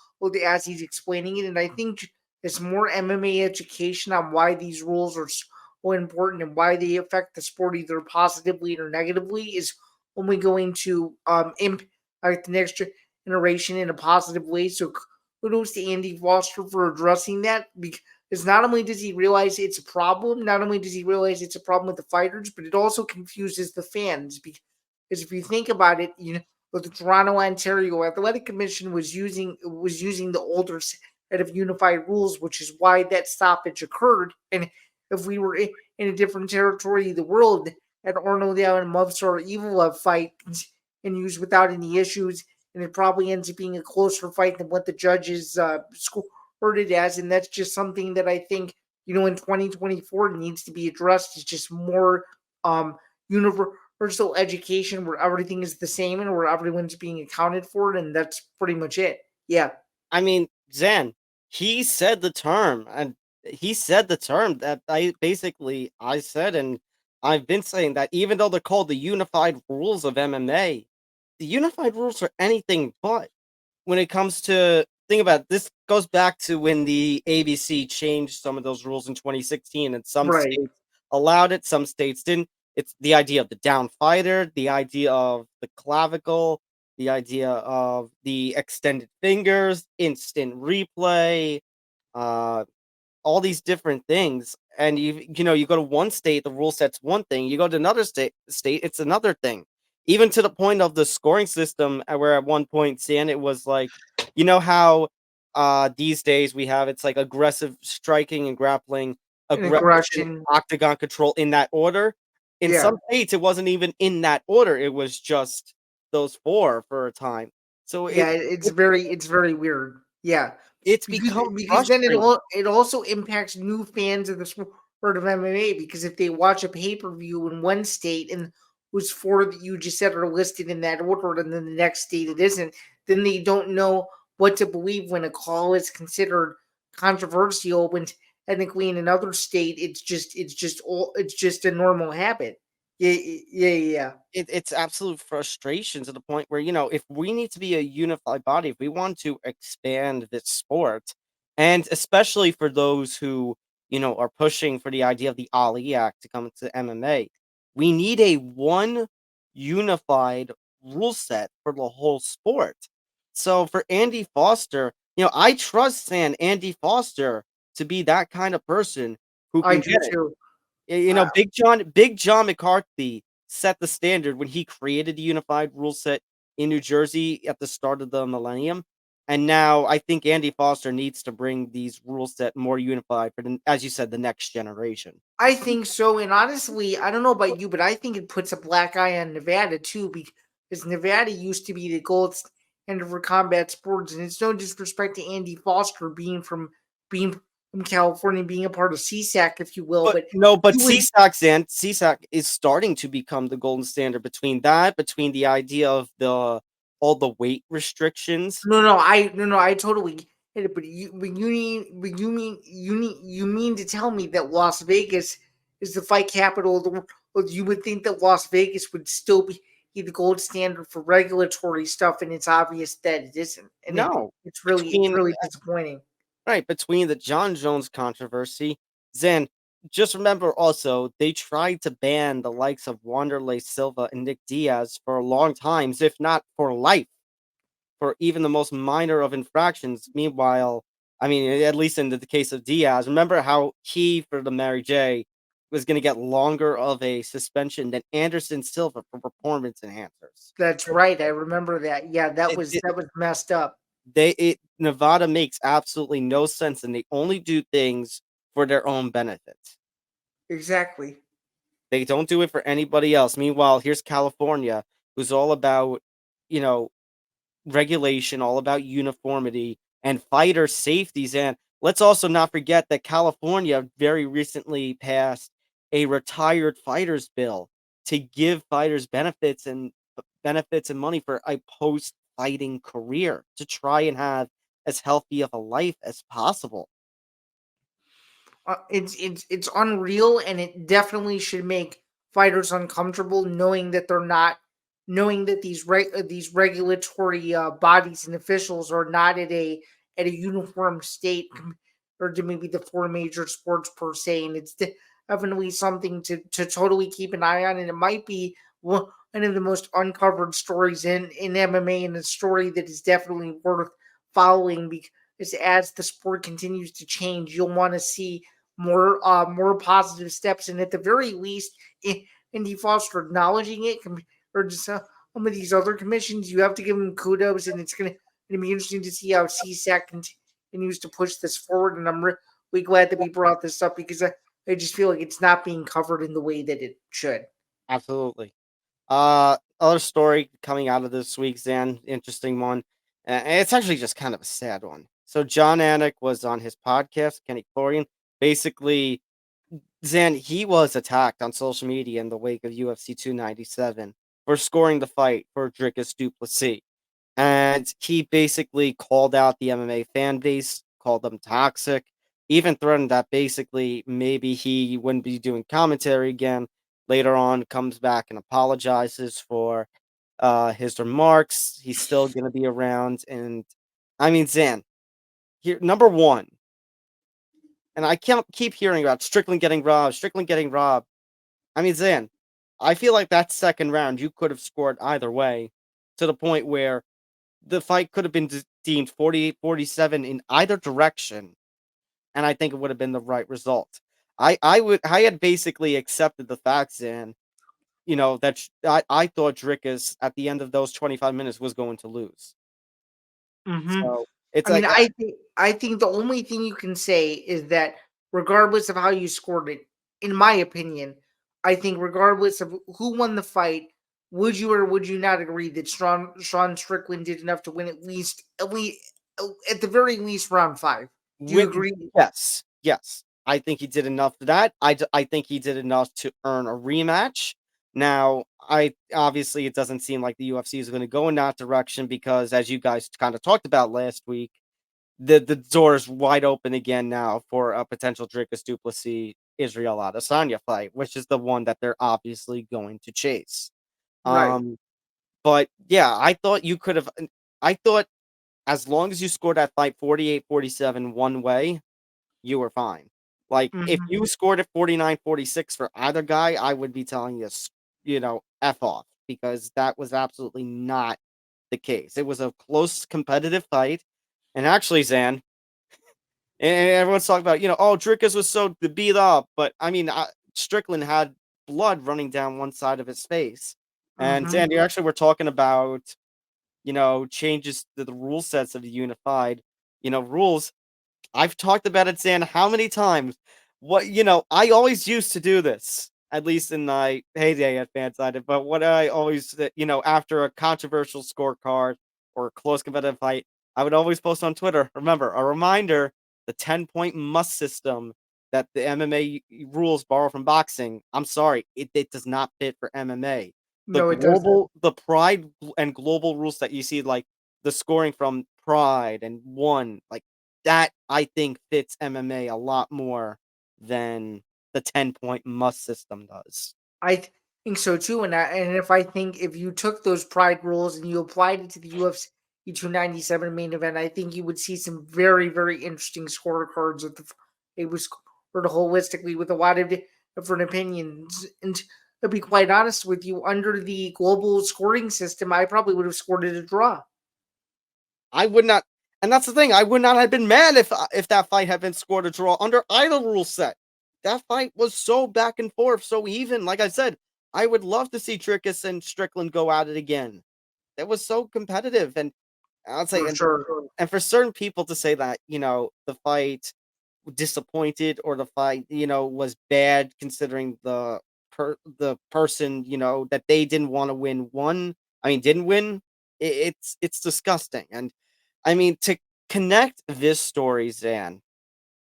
as he's explaining it. And I think there's more MMA education on why these rules are so important and why they affect the sport either positively or negatively is only going to impact the next generation in a positive way. So kudos to Andy Foster for addressing that, because not only does he realize it's a problem, not only does he realize it's a problem with the fighters, but it also confuses the fans. Because if you think about it, the Toronto, Ontario Athletic Commission was using the older set of unified rules, which is why that stoppage occurred. And if we were in a different territory of the world, and Arnold and Mubsar Evil fight and used without any issues, and it probably ends up being a closer fight than what the judges scored it as. And that's just something that I think, in 2024 needs to be addressed. Is just more universal education where everything is the same and where everyone's being accounted for, and that's pretty much it. Yeah. I mean, Zan, he said the term, and he said the term that I said, and I've been saying that even though they're called the unified rules of MMA, the unified rules are anything but. When it comes to, think about it, this goes back to when the ABC changed some of those rules in 2016, and some Right. states allowed it, some states didn't. It's the idea of the down fighter, the idea of the clavicle, the idea of the extended fingers, instant replay, uh, all these different things. And you go to one state, the rule set's one thing. You go to another state, it's another thing. Even to the point of the scoring system, where at one point, San, it was like, how these days we have, it's like aggressive striking and grappling, Aggression, octagon control in that order. In some states, it wasn't even in that order. It was just those four for a time. So it's very weird. Yeah. It's become because then frustrating. it also impacts new fans of the sport of MMA, because if they watch a pay-per-view in one state and whose four that you just said are listed in that order, and then the next state it isn't, then they don't know what to believe when a call is considered controversial, when technically in another state it's just a normal habit. Yeah. It's absolute frustration to the point where, if we need to be a unified body, if we want to expand this sport, and especially for those who, are pushing for the idea of the Ali Act to come into MMA, we need a one unified rule set for the whole sport. So for Andy Foster, I trust Andy Foster to be that kind of person who I can do get it. too. You know, Uh, Big John McCarthy set the standard when he created the unified rule set in New Jersey at the start of the millennium. And now I think Andy Foster needs to bring these rule set more unified for as you said, the next generation. I think so, and honestly, I don't know about you, but I think it puts a black eye on Nevada too, because Nevada used to be the gold standard for combat sports, and it's no disrespect to Andy Foster being from California, being a part of CSAC, if you will, But but no, but he was CSAC is starting to become the golden standard between the idea of all the weight restrictions. no, I totally get it, you mean to tell me that Las Vegas is the fight capital of the world? Well, you would think that Las Vegas would still be the gold standard for regulatory stuff, and it's obvious that it isn't, and No, it's between really disappointing. right, between the John Jones controversy, then just remember also they tried to ban the likes of Wanderlei Silva and Nick Diaz for long times, if not for life, for even the most minor of infractions. Meanwhile, I mean, at least in the case of Diaz, remember how he for the Mary J was going to get longer of a suspension than Anderson Silva for performance enhancers. That's right. I remember that. Yeah, It, that was messed up. Nevada makes absolutely no sense, and they only do things for their own benefit. Exactly. They don't do it for anybody else. Meanwhile, here's California, who's all about, you know, regulation, all about uniformity and fighter safeties. And let's also not forget that California very recently passed a retired fighters bill to give fighters benefits and money for a post fighting career to try and have as healthy of a life as possible. It's unreal, and it definitely should make fighters uncomfortable knowing that they're not knowing that these regulatory bodies and officials are not at a uniform state compared to maybe the four major sports per se, and it's definitely something to totally keep an eye on, and it might be one of the most uncovered stories in MMA, and a story that is definitely worth following because as the sport continues to change, you'll want to see more positive steps, and at the very least, Indy Foster acknowledging it compared to some of these other commissions, you have to give him kudos, and it's gonna be interesting to see how CSAC continues to push this forward. And I'm really glad that we brought this up because I just feel like it's not being covered in the way that it should. Absolutely. Other story coming out of this week, Zan, interesting one. And it's actually just kind of a sad one. So Jon Anik was on his podcast, Kenny Florian. Basically, Zan, he was attacked on social media in the wake of UFC 297 for scoring the fight for Dricus du Plessis. And he basically called out the MMA fan base, called them toxic, even threatened that basically maybe he wouldn't be doing commentary again. Later on, comes back and apologizes for his remarks. He's still going to be around. And I mean, Zan, here, number one, and I can't keep hearing about Strickland getting robbed, Strickland getting robbed. I mean, Zan, I feel like that second round you could have scored either way to the point where the fight could have been deemed 48-47 in either direction, and I think it would have been the right result. I had basically accepted the facts in, that I thought Dricus at the end of those 25 minutes was going to lose. Mm-hmm. So it's I mean, like I think the only thing you can say is that regardless of how you scored it, in my opinion, I think regardless of who won the fight, would you or would you not agree that Sean Strickland did enough to win at the very least round 5? Do you with agree? yes, yes. I think he did enough for that. I think he did enough to earn a rematch. Now, I obviously it doesn't seem like the UFC is going to go in that direction because, as you guys kind of talked about last week, the door is wide open again now for a potential Dricus du Plessis Israel Adesanya fight, which is the one that they're obviously going to chase. Right. But yeah, I thought you could have. I thought as long as you scored that fight 48-47 one way, you were fine. Like, if Hmm. you scored it 49-46 for either guy, I would be telling you, F off, because that was absolutely not the case. It was a close competitive fight. And actually, Zan, and everyone's talking about, oh, Dricus was so beat up, but I mean, Strickland had blood running down one side of his face. And Mm-hmm. Zan, you actually were talking about, changes to the rule sets of the unified, rules. I've talked about it, Zan, how many times? I always used to do this, at least in my heyday at Fansided, but what I always, after a controversial scorecard or a close competitive fight, I would always post on Twitter, remember, a reminder, the 10-point must system that the MMA rules borrow from boxing. I'm sorry, it does not fit for MMA. No, it doesn't. The Pride and global rules that you see, like the scoring from Pride and One, like that I think fits MMA a lot more than the 10-point must system does. I think so too. And if you took those Pride rules and you applied it to the UFC 297 main event, I think you would see some very, very interesting scorecards. It was scored holistically with a lot of different opinions. And to be quite honest with you, under the global scoring system, I probably would have scored it a draw. I would not, and that's the thing. I would not have been mad if that fight had been scored a draw under either rule set. That fight was so back and forth, so even. Like I said, I would love to see Dricus and Strickland go at it again. It was so competitive, and I'll say, and for certain people to say that the fight disappointed or the fight was bad considering the person that they didn't want to didn't win. It's disgusting. And I mean, to connect this story, Zan,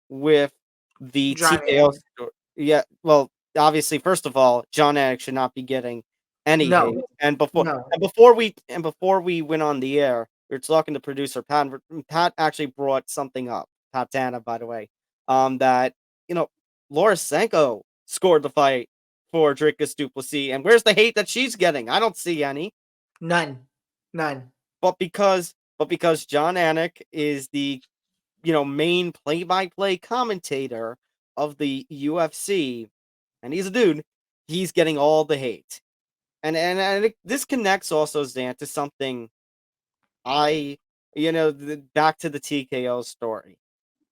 with the Jon TKO Anik. story. Yeah, well, obviously, first of all, Jon Anik should not be getting any hate. No, And no. before we went on the air, we were talking to producer Pat. Pat actually brought something up. Pat Tana, by the way, that Laura Sanko scored the fight for Dricus Duplessis, and where's the hate that she's getting? I don't see any. None. But because Jon Anik is the main play-by-play commentator of the UFC, and he's a dude, he's getting all the hate. And this connects also, Zan, to something back to the TKO story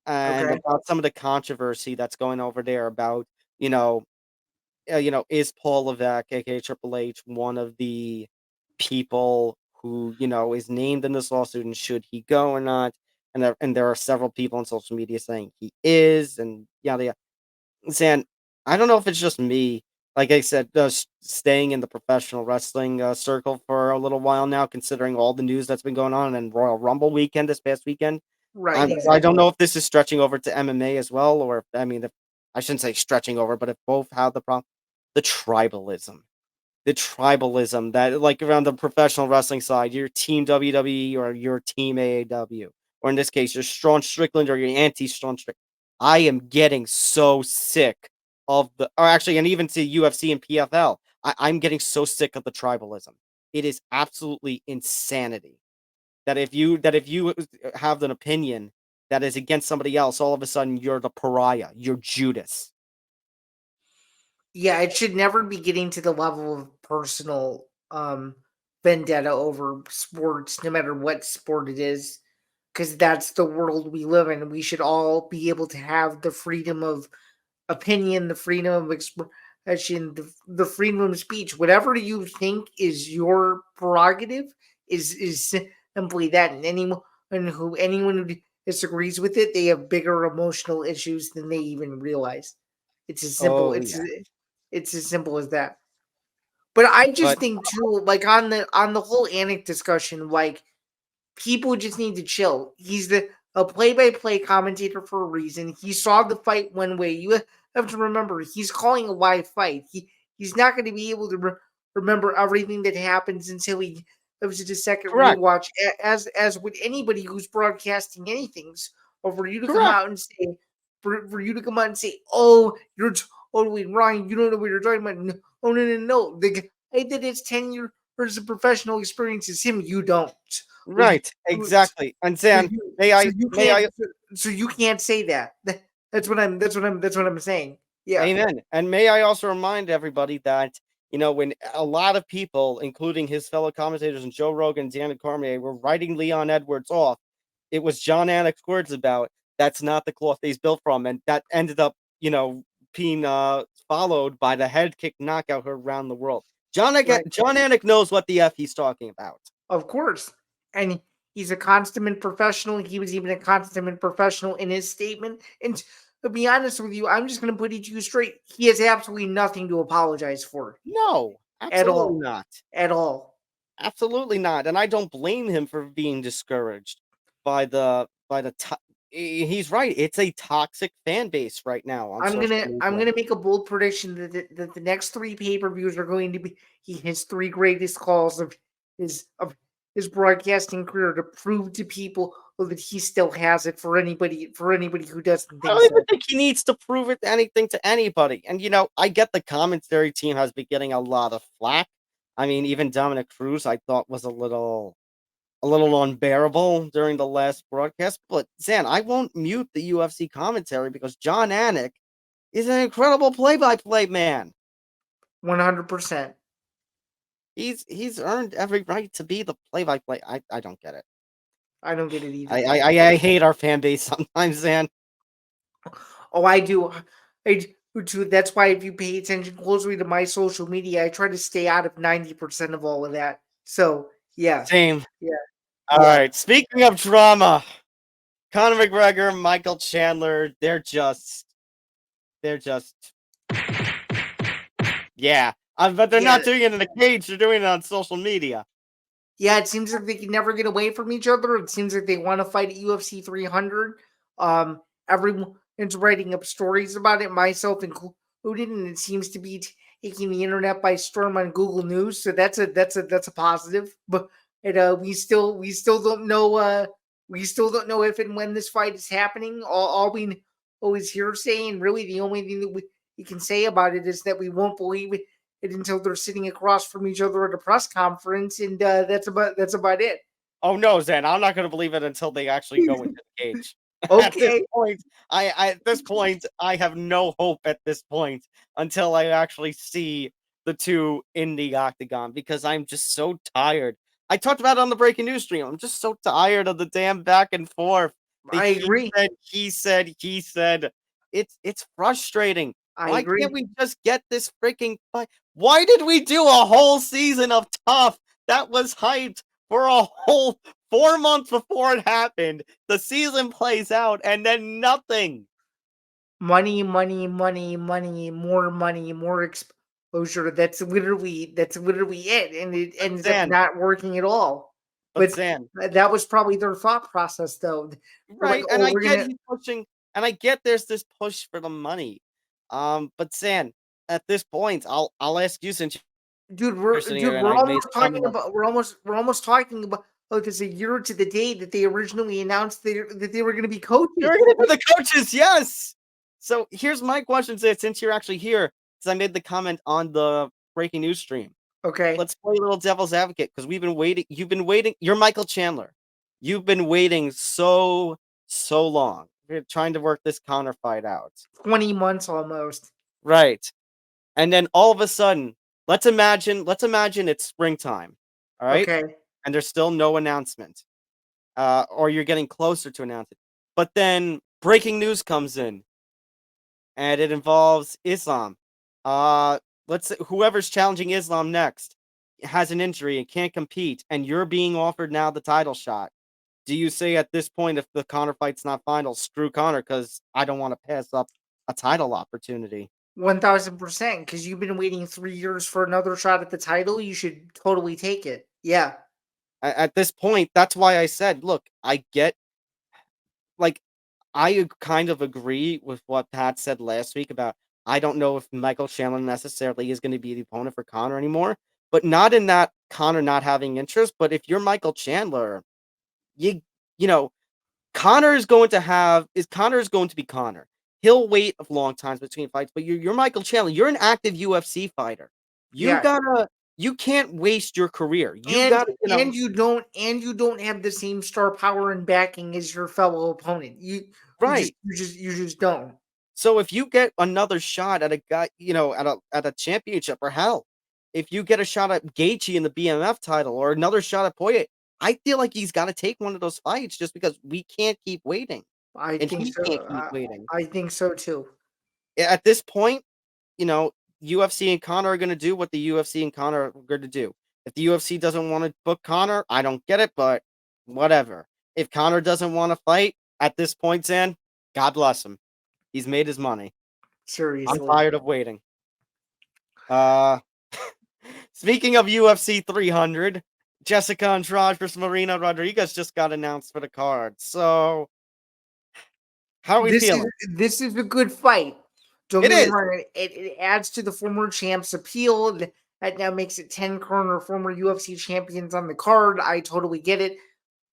and Okay. about some of the controversy that's going over there about, is Paul Levesque, aka Triple H, one of the people who is named in this lawsuit, and should he go or not? And there are several people on social media saying he is, and yada yada. Zan, I don't know if it's just me. Like I said, staying in the professional wrestling circle for a little while now, considering all the news that's been going on and Royal Rumble weekend this past weekend. Right. I Exactly. don't know if this is stretching over to MMA as well, or if I shouldn't say stretching over, but if both have the problem, the tribalism that, like, around the professional wrestling side, your team WWE or your team AAW, or in this case, your Strong Strickland or your anti-Strong Strickland. I am getting so sick of and even to UFC and PFL, I'm getting so sick of the tribalism. It is absolutely insanity that if you have an opinion that is against somebody else, all of a sudden you're the pariah, you're Judas. Yeah, it should never be getting to the level of personal vendetta over sports, no matter what sport it is, because that's the world we live in. We should all be able to have the freedom of opinion, the freedom of expression, the freedom of speech. Whatever you think is your prerogative is simply that. And anyone who disagrees with it, they have bigger emotional issues than they even realize. It's as simple. Oh yeah, It's as simple as that. But I just but think too, like on the whole Anik discussion, like people just need to chill. He's a play-by-play commentator for a reason. He saw the fight one way. You have to remember he's calling a live fight. He's not going to be able to remember everything that happens until he gives it a second correct, rewatch. As with anybody who's broadcasting anything, or for you to come correct, out and say, for you to come out and say, "Oh, you're totally wrong. You don't know what you're talking about." No, oh no. The guy that has 10 years of professional experience is him. You don't. right, exactly. And Zan, So you can't say that. That's what I'm saying. Yeah. amen. And may I also remind everybody that, when a lot of people, including his fellow commentators and Joe Rogan and Daniel Cormier, were writing Leon Edwards off, it was Jon Anik's words about that's not the cloth he's built from, and that ended up, being followed by the head kick knockout around the world. Jon Anik knows what the F he's talking about. Of course. And he's a consummate professional. He was even a consummate professional in his statement. And to be honest with you, I'm just going to put it to you straight. He has absolutely nothing to apologize for. No, At all. absolutely not. At all. Absolutely not. And I don't blame him for being discouraged by he's right. It's a toxic fan base right now. I'm gonna make a bold prediction that the next 3 pay-per-views are going to be his 3 greatest calls of his broadcasting career to prove to people that he still has it for anybody who doesn't think I don't even so. think he needs to prove it anything to anybody. And I get the commentary team has been getting a lot of flack. I mean, even Dominic Cruz I thought was a little unbearable during the last broadcast. But Zain, I won't mute the UFC commentary because Jon Anik is an incredible play-by-play man. 100%. He's earned every right to be the play-by-play. I don't get it. I don't get it either. I hate our fan base sometimes, Zain. Oh, I do. I do too. That's why if you pay attention closely to my social media, I try to stay out of 90% of all of that. So yeah. Same. Yeah. All right. Speaking of drama, Conor McGregor, Michael Chandler, they're just yeah. But they're not doing it in a cage, they're doing it on social media. Yeah, it seems like they can never get away from each other. It seems like they want to fight at UFC 300. Everyone's writing up stories about it, myself included, and it seems to be taking the internet by storm on Google News. So that's a positive. But we still don't know. We still don't know if and when this fight is happening. All we know is hearsay, and really the only thing that we can say about it is that we won't believe it until they're sitting across from each other at a press conference, and that's about it. Oh no, Zain, I'm not going to believe it until they actually go into the cage. Okay. At this point, I have no hope at this point until I actually see the two in the octagon because I'm just so tired. I talked about it on the breaking news stream. I'm just so tired of the damn back and forth. I agree. He said. It's frustrating. Why can't we just get this freaking fight? Why did we do a whole season of Tough that was hyped for a whole 4 months before it happened? The season plays out and then nothing. Money, more money, more exposure. That's literally it, and it ends up not working at all. But that was probably their thought process, though. Right, like, and I get he's pushing, and I get there's this push for the money. But Zain, at this point, I'll ask you since we're almost talking about this a year to the day that they originally announced that they were going to be coaches. They're going to be the coaches, yes. So here's my question, since you're actually here, because I made the comment on the breaking news stream. Okay, let's play a little devil's advocate because we've been waiting. You've been waiting. You're Michael Chandler. You've been waiting so long. You're trying to work this Conor fight out. 20 months almost. Right. And then all of a sudden, let's imagine it's springtime. All right. Okay. And there's still no announcement. Or you're getting closer to announcing. But then breaking news comes in. And it involves Islam. Let's say whoever's challenging Islam next has an injury and can't compete, and you're being offered now the title shot. Do you say at this point, if the Conor fight's not final, screw Conor because I don't want to pass up a title opportunity? 1000%, because you've been waiting 3 years for another shot at the title. You should totally take it. Yeah. At this point, that's why I said, look, I kind of agree with what Pat said last week about I don't know if Michael Chandler necessarily is going to be the opponent for Conor anymore, but not in that Conor not having interest. But if you're Michael Chandler, Conor is going to be Conor. He'll wait a long times between fights, but you're Michael Chandler. You're an active UFC fighter. You can't waste your career. You don't have the same star power and backing as your fellow opponent. You just don't. So if you get another shot at a guy, at a championship, or hell, if you get a shot at Gaethje in the BMF title or another shot at Poirier, I feel like he's got to take one of those fights just because we can't keep waiting, I and think he so. can't keep waiting. I think so too. At this point, you know, UFC and Conor are going to do what the UFC and Conor are going to do. If the UFC doesn't want to book Conor, I don't get it, but whatever. If Conor doesn't want to fight at this point, Zan, God bless him. He's made his money. I'm Seriously. tired of waiting. Speaking of UFC 300, Jessica Andrade versus Marina Rodriguez just got announced for the card. So, how are we feeling? This is a good fight. Don't It get me is. wrong. It adds to the former champs' appeal. That now makes it 10 current or former UFC champions on the card. I totally get it.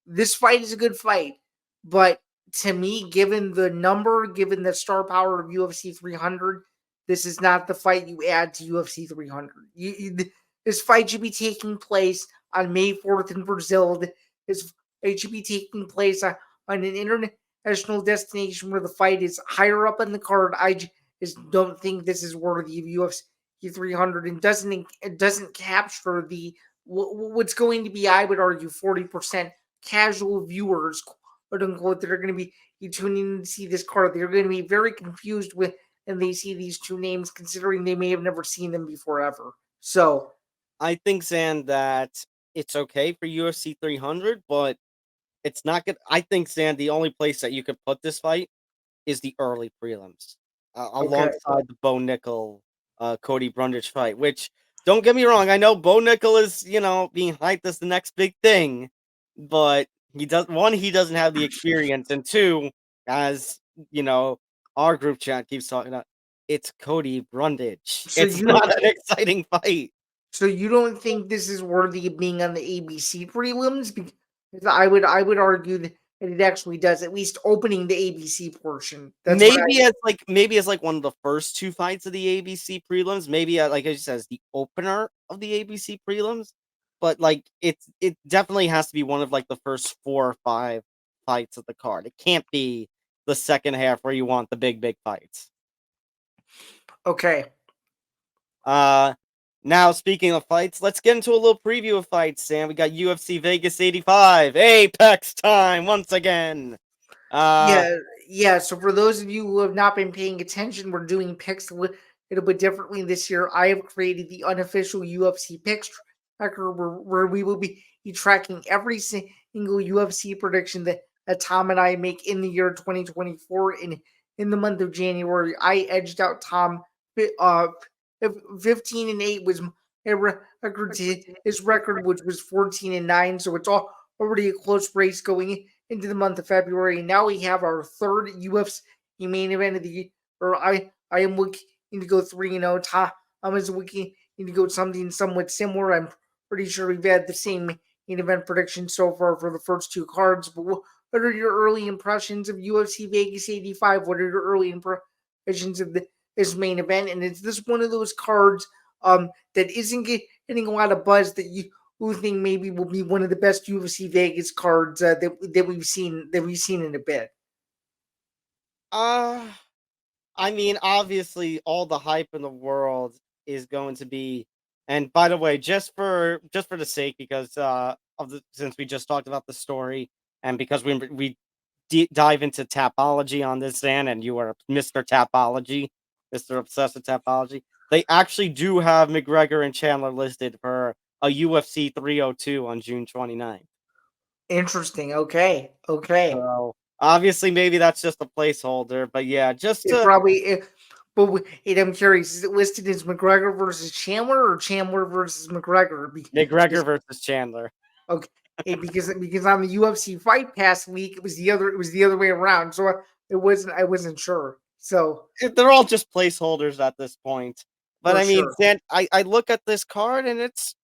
This fight is a good fight. But to me, given the number, given the star power of UFC 300, this is not the fight you add to UFC 300. This fight should be taking place on May 4th in Brazil. This fight should be taking place on an international destination where the fight is higher up on the card. I just don't think this is worthy of UFC 300 and doesn't capture the what's going to be, I would argue, 40% casual viewers, quote unquote, that are going to be tuning in to see this card. They're going to be very confused with, and they see these two names, considering they may have never seen them before ever. So, I think, Zan, that it's okay for UFC 300, but it's not good. I think, Zan, the only place that you could put this fight is the early prelims, alongside the Bo Nickel, Cody Brundage fight. Which, don't get me wrong, I know Bo Nickel is being hyped as the next big thing, but he doesn't have the experience, and two, as our group chat keeps talking about, it's Cody Brundage. So It's not an exciting fight. So you don't think this is worthy of being on the ABC prelims? Because I would argue that it actually does, at least opening the ABC portion. Maybe as like one of the first two fights of the ABC prelims. Maybe like I said, as the opener of the ABC prelims. But like it definitely has to be one of like the first 4 or 5 fights of the card. It can't be the second half where you want the big fights. Okay. Now, speaking of fights, let's get into a little preview of fights, Sam. We got UFC Vegas 85, Apex time once again. Yeah. So for those of you who have not been paying attention, we're doing picks a little bit differently this year. I have created the unofficial UFC picks tracker where we will be tracking every single UFC prediction that Tom and I make in the year 2024. In the month of January, I edged out Tom 15-8 was his record, which was 14-9. So it's already a close race going into the month of February. Now we have our third UFC main event of the year. Or I am looking to go 3-0. Tom is looking to go something somewhat similar. I'm pretty sure we've had the same main event predictions so far for the first two cards. But what are your early impressions of UFC Vegas 85? What are your early impressions of this main event? And is this one of those cards that isn't getting a lot of buzz that you think maybe will be one of the best UFC Vegas cards that we've seen in a bit? I mean, obviously, all the hype in the world is going to be. And by the way, just for the sake, because since we just talked about the story, and because we dive into Tapology on this, Zan, and you are Mr. Tapology, Mr. Obsessed with Tapology, they actually do have McGregor and Chandler listed for a UFC 302 on June 29th. Interesting. Okay. So obviously, maybe that's just a placeholder, but yeah, But I'm curious, is it listed as McGregor versus Chandler or Chandler versus McGregor? McGregor versus Chandler. Okay, because on the UFC Fight Pass week, it was the other way around. So I wasn't sure. So they're all just placeholders at this point. But I mean, sure. Dan, I look at this card and it's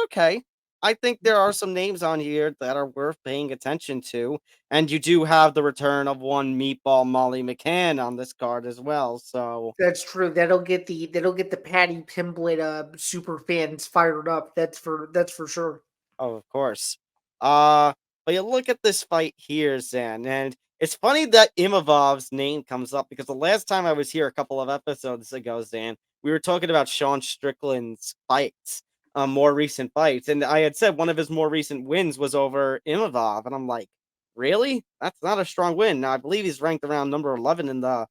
okay. I think there are some names on here that are worth paying attention to, and you do have the return of one Meatball Molly McCann on this card as well. So that's true. That'll get the Patty Pimblett super fans fired up. That's for sure. Oh, of course. But you look at this fight here, Zan, and it's funny that Imavov's name comes up because the last time I was here a couple of episodes ago, Zan, we were talking about Sean Strickland's fights. more recent fights. And I had said one of his more recent wins was over Imavov, and I'm like, really? That's not a strong win. Now I believe he's ranked around number 11 in the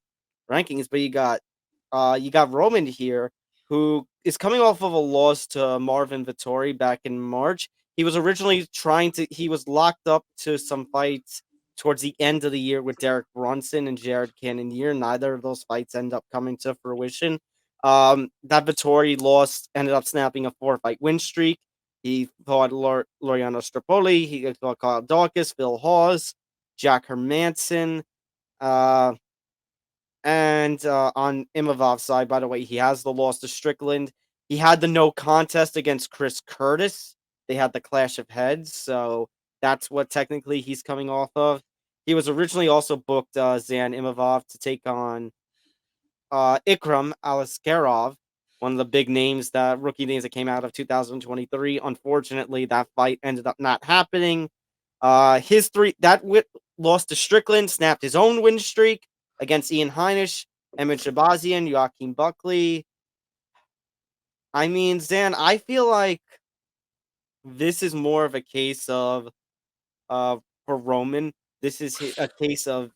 rankings, but you got Roman here, who is coming off of a loss to Marvin Vettori back in March. He was originally he was locked up to some fights towards the end of the year with Derek Brunson and Jared Cannonier. Neither of those fights end up coming to fruition. That Vettori loss ended up snapping a 4-fight win streak. He fought Loriano Strapoli, he fought Kyle Dawkins, Phil Hawes, Jack Hermanson, and on Imavov's side, by the way, he has the loss to Strickland. He had the no contest against Chris Curtis. They had the clash of heads, so that's what technically he's coming off of. He was originally also booked Zain Imavov to take on Ikram Aliskerov, one of the big names, rookie names that came out of 2023. Unfortunately, that fight ended up not happening. Lost to Strickland, snapped his own win streak against Ian Heinisch, Emmett Shabazian, Joaquin Buckley. I mean, Zan, I feel like this is more of a case of for Roman. This is a case of,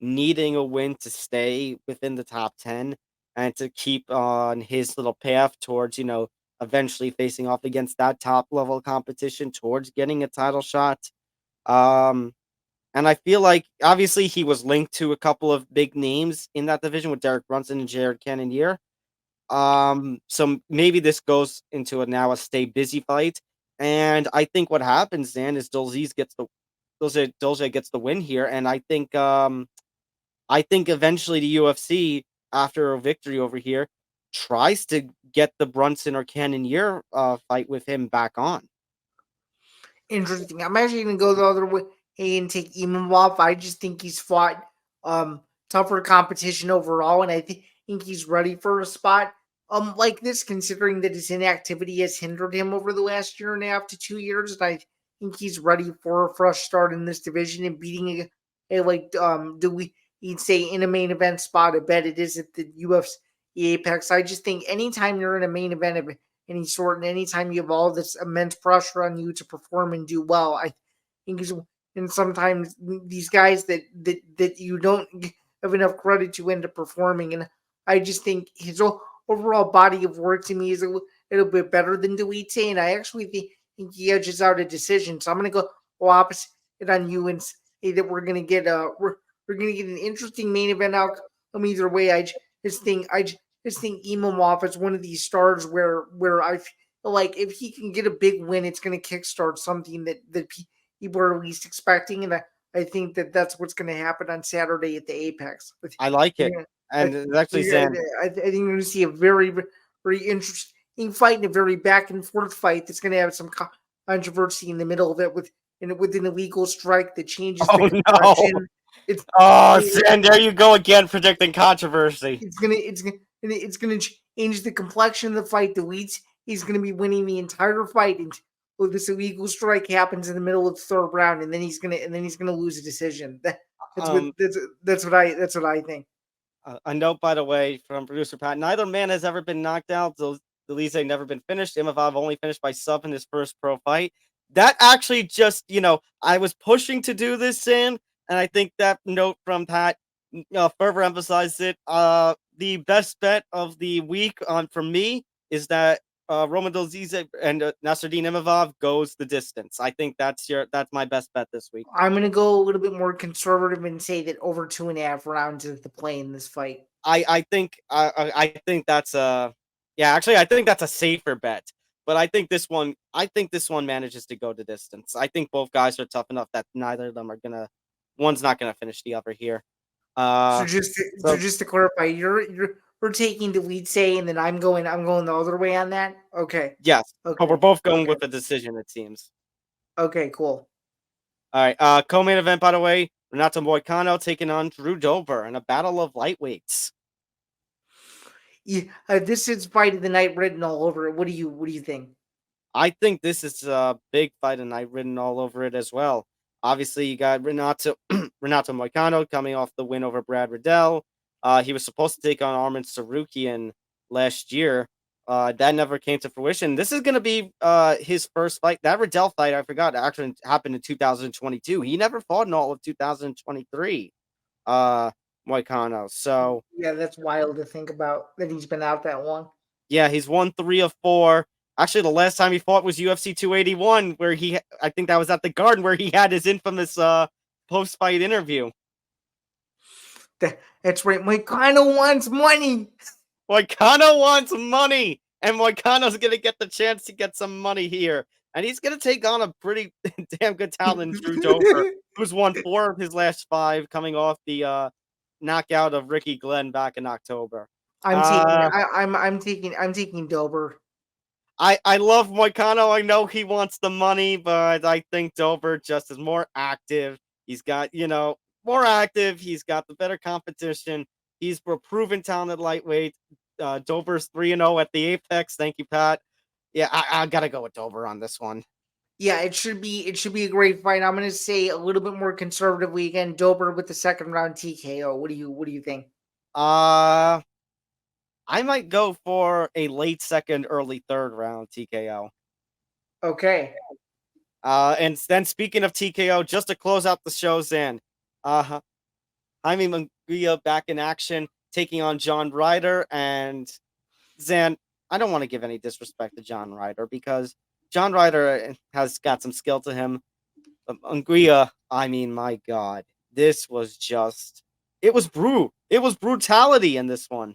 needing a win to stay within the top 10 and to keep on his little path towards, eventually facing off against that top level competition towards getting a title shot. And I feel like obviously he was linked to a couple of big names in that division with Derek Brunson and Jared Cannonier. So maybe this goes into a stay busy fight. And I think what happens then is Dolidze gets the win here. And I think eventually the UFC, after a victory over here, tries to get the Brunson or Cannonier fight with him back on. Interesting. I'm actually going to go the other way and take Imavov. I just think he's fought tougher competition overall, and I think he's ready for a spot like this, considering that his inactivity has hindered him over the last year and a half to 2 years. And I think he's ready for a fresh start in this division and beating you'd say in a main event spot. I bet it is at the UFC Apex. I just think anytime you're in a main event of any sort, and anytime you have all this immense pressure on you to perform and do well, I think and sometimes these guys that you don't have enough credit to end up performing. And I just think his overall body of work to me is a little bit better than Dolidze, and I actually think he edges out a decision. So I'm going to go opposite on you and say that we're going to get we're going to get an interesting main event outcome either way. I just think Imavov is one of these stars where I feel like if he can get a big win, it's going to kickstart something that people are least expecting, and I think that's what's going to happen on Saturday at the Apex. I like it, and it's actually Zan. I think you're going to see a very, very interesting fight and a very back and forth fight that's going to have some controversy in the middle of it with an illegal strike that changes the complexion. No. Zan, there you go again, predicting controversy. It's gonna change the complexion of the fight. He's gonna be winning the entire fight until this illegal strike happens in the middle of the third round, and then he's gonna lose a decision. That's what I think. A note, by the way, from producer Pat: neither man has ever been knocked out. Dolidze never been finished. Imavov only finished by sub in his first pro fight. That actually just, I was pushing to do this, Sam, and I think that note from Pat further emphasized it. The best bet of the week for me is that Roman Dolidze and Nasruddin Imavov goes the distance. I think that's my best bet this week. I'm going to go a little bit more conservative and say that over 2.5 rounds is the play in this fight. I think that's I think that's a safer bet. But I think this one manages to go the distance. I think both guys are tough enough that neither of them one's not gonna finish the other here. So just to clarify, we're taking Dolidze, and then I'm going the other way on that. Okay. Yes. Okay. But we're both going with a decision, it seems. Okay. Cool. All right. Co-main event, by the way, Renato Moicano taking on Drew Dober in a battle of lightweights. Yeah, this is fight of the night written all over it. What do you think? I think this is a big fight of the night written all over it as well. Obviously, you got Renato Moicano coming off the win over Brad Riddell. He was supposed to take on Arman Sarukian last year. That never came to fruition. This is going to be his first fight. That Riddell fight, I forgot, actually happened in 2022. He never fought in all of 2023. Moicano. So Yeah, that's wild to think about that he's been out that long. yeah, he's won 3 of 4. Actually, the last time he fought was UFC 281, where I think that was at the Garden, where he had his infamous post-fight interview. That's right. Moicano wants money. Moicano wants money, and Moicano's gonna get the chance to get some money here, and he's gonna take on a pretty damn good talent, Drew Dober, who's won 4 of his last 5, coming off the knockout of Ricky Glenn back in October. I'm taking Dober. I love Moicano. I know he wants the money, but I think Dober just is more active. He's got, more active. He's got the better competition. He's a proven talented lightweight. Dober's 3-0 at the Apex. Thank you, Pat. Yeah, I gotta go with Dober on this one. Yeah, it should be a great fight. I'm gonna say a little bit more conservatively again, Dober with the second round TKO. What do you think? I might go for a late second, early third round TKO. Okay. And then speaking of TKO, just to close out the show, Zain, Jaime Munguia back in action, taking on John Ryder. And Zain, I don't want to give any disrespect to John Ryder because John Ryder has got some skill to him. Munguia, my God, this was it was brutality in this one.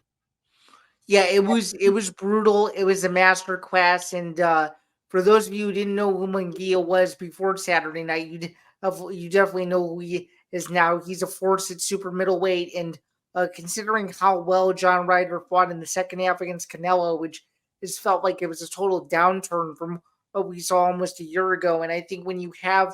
Yeah, it was brutal. It was a master class, and for those of you who didn't know who Munguia was before Saturday night, you definitely know who he is now. He's a force at super middleweight, and considering how well John Ryder fought in the second half against Canelo, which just felt like it was a total downturn from what we saw almost a year ago. And I think when you have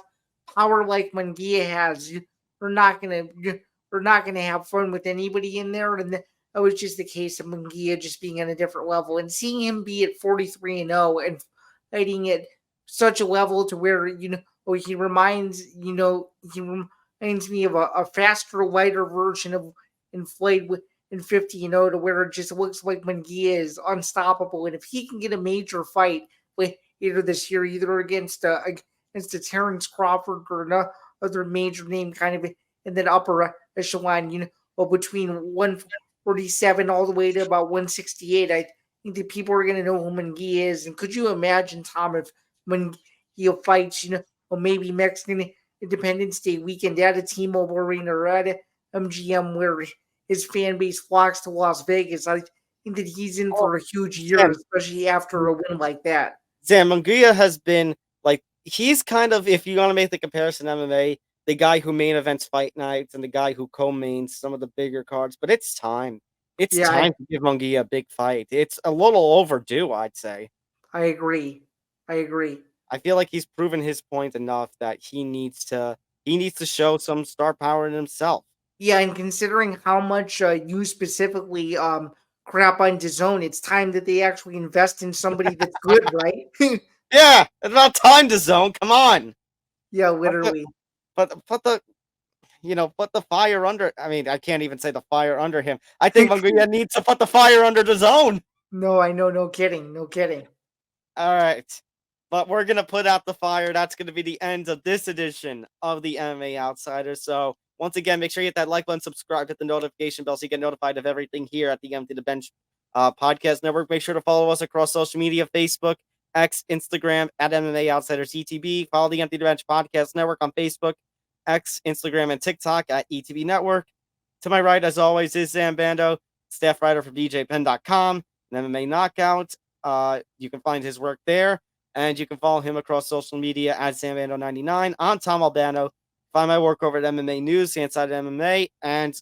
power like Munguia has, we're not gonna have fun with anybody in there, and that was just the case of Munguia just being on a different level, and seeing him be at 43-0 and fighting at such a level to where he reminds me of a faster, lighter version of Inflate in 50-0, to where it just looks like Munguia is unstoppable. And if he can get a major fight later this year, either against a Terrence Crawford or another major name, kind of in that upper echelon, between 147 all the way to about 168, I think that people are going to know who Munguia is. And could you imagine, Tom, if Munguia fights, or maybe Mexican Independence Day weekend at a T-Mobile Arena or at a MGM where his fan base flocks to Las Vegas? I think that he's in for a huge year, especially after a win like that. Zain, Munguia has been he's kind of, if you want to make the comparison MMA, the guy who main events fight nights and the guy who co-mains some of the bigger cards. But it's time. It's time to give Munguia a big fight. It's a little overdue, I'd say. I agree. I feel like he's proven his point enough that he needs to show some star power in himself. Yeah, and considering how much you specifically crap on DAZN, it's time that they actually invest in somebody that's good, right? Yeah, it's about time, DAZN. Come on. Yeah, literally. Put the fire under. I can't even say the fire under him. I think Munguia needs to put the fire under DAZN. No, I know. No kidding. All right. But we're going to put out the fire. That's going to be the end of this edition of the MMA Outsiders. So, once again, make sure you hit that like button, subscribe, hit the notification bell so you get notified of everything here at the Empty the Bench podcast network. Make sure to follow us across social media, Facebook, X, Instagram, at MMA Outsiders ETB. Follow the Empty the Bench podcast network on Facebook, X, Instagram, and TikTok at ETB Network. To my right, as always, is Zain Bando, staff writer for DJPen.com, and MMA Knockout. You can find his work there, and you can follow him across social media at ZainBando99. I'm Tom Albano. Find my work over at MMA News, Inside MMA, and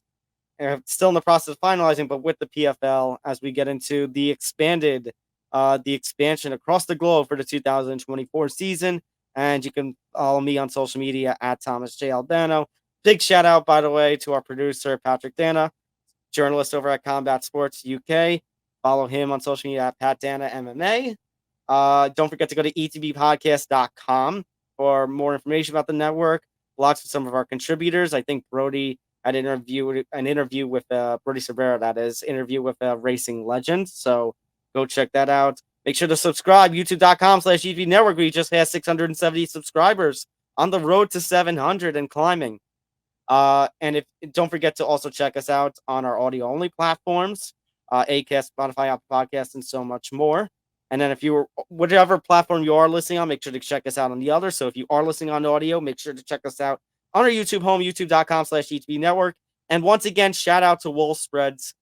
still in the process of finalizing, but with the PFL as we get into the expansion across the globe for the 2024 season. And you can follow me on social media at Thomas J. Albano. Big shout out, by the way, to our producer, Patrick Dana, journalist over at Combat Sports UK. Follow him on social media at Pat Dana MMA. Don't forget to go to etbpodcast.com for more information about the network, blogs with some of our contributors. I think Brody had an interview with Brody Cabrera, that is, interview with a racing legend. So Go check that out. Make sure to subscribe. YouTube.com/GV Network. We just had 670 subscribers on the road to 700 and climbing. And don't forget to also check us out on our audio only platforms, Acast, Spotify, Apple Podcasts, and so much more. And then if you were whatever platform you are listening on, make sure to check us out on the other. So if you are listening on audio, make sure to check us out on our YouTube home, youtube.com/GTV Network. And once again, shout out to Wolf Spreads.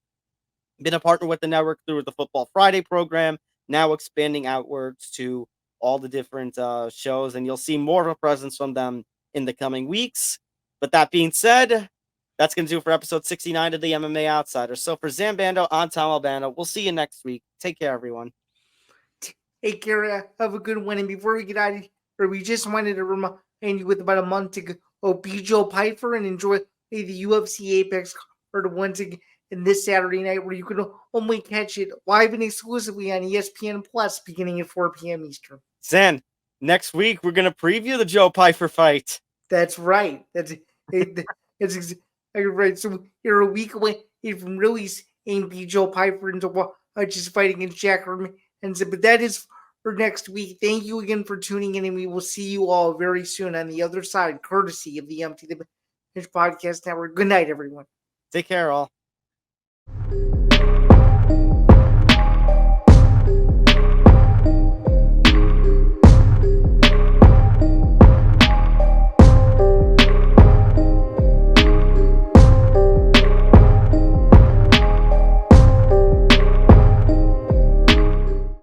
Been a partner with the network through the Football Friday program, now expanding outwards to all the different shows. And you'll see more of a presence from them in the coming weeks. But that being said, that's going to do it for episode 69 of the MMA Outsiders. So for Zain Bando, I'm Tom Albano. We'll see you next week. Take care, everyone. Take care. Have a good one. And before we get out of here, we just wanted to remind you with about a month ago, be Joe Piper and enjoy the UFC Apex card once again this Saturday night, where you can only catch it live and exclusively on ESPN Plus beginning at 4 p.m. Eastern. Zain, next week we're going to preview the Joe Piper fight. That's right. That's exactly right. So you're a week away from really seeing Joe Piper into just fighting against Jack Herman. But that is for next week. Thank you again for tuning in, and we will see you all very soon on the other side, courtesy of the Empty the Bench Podcast Network. Good night, everyone. Take care, all.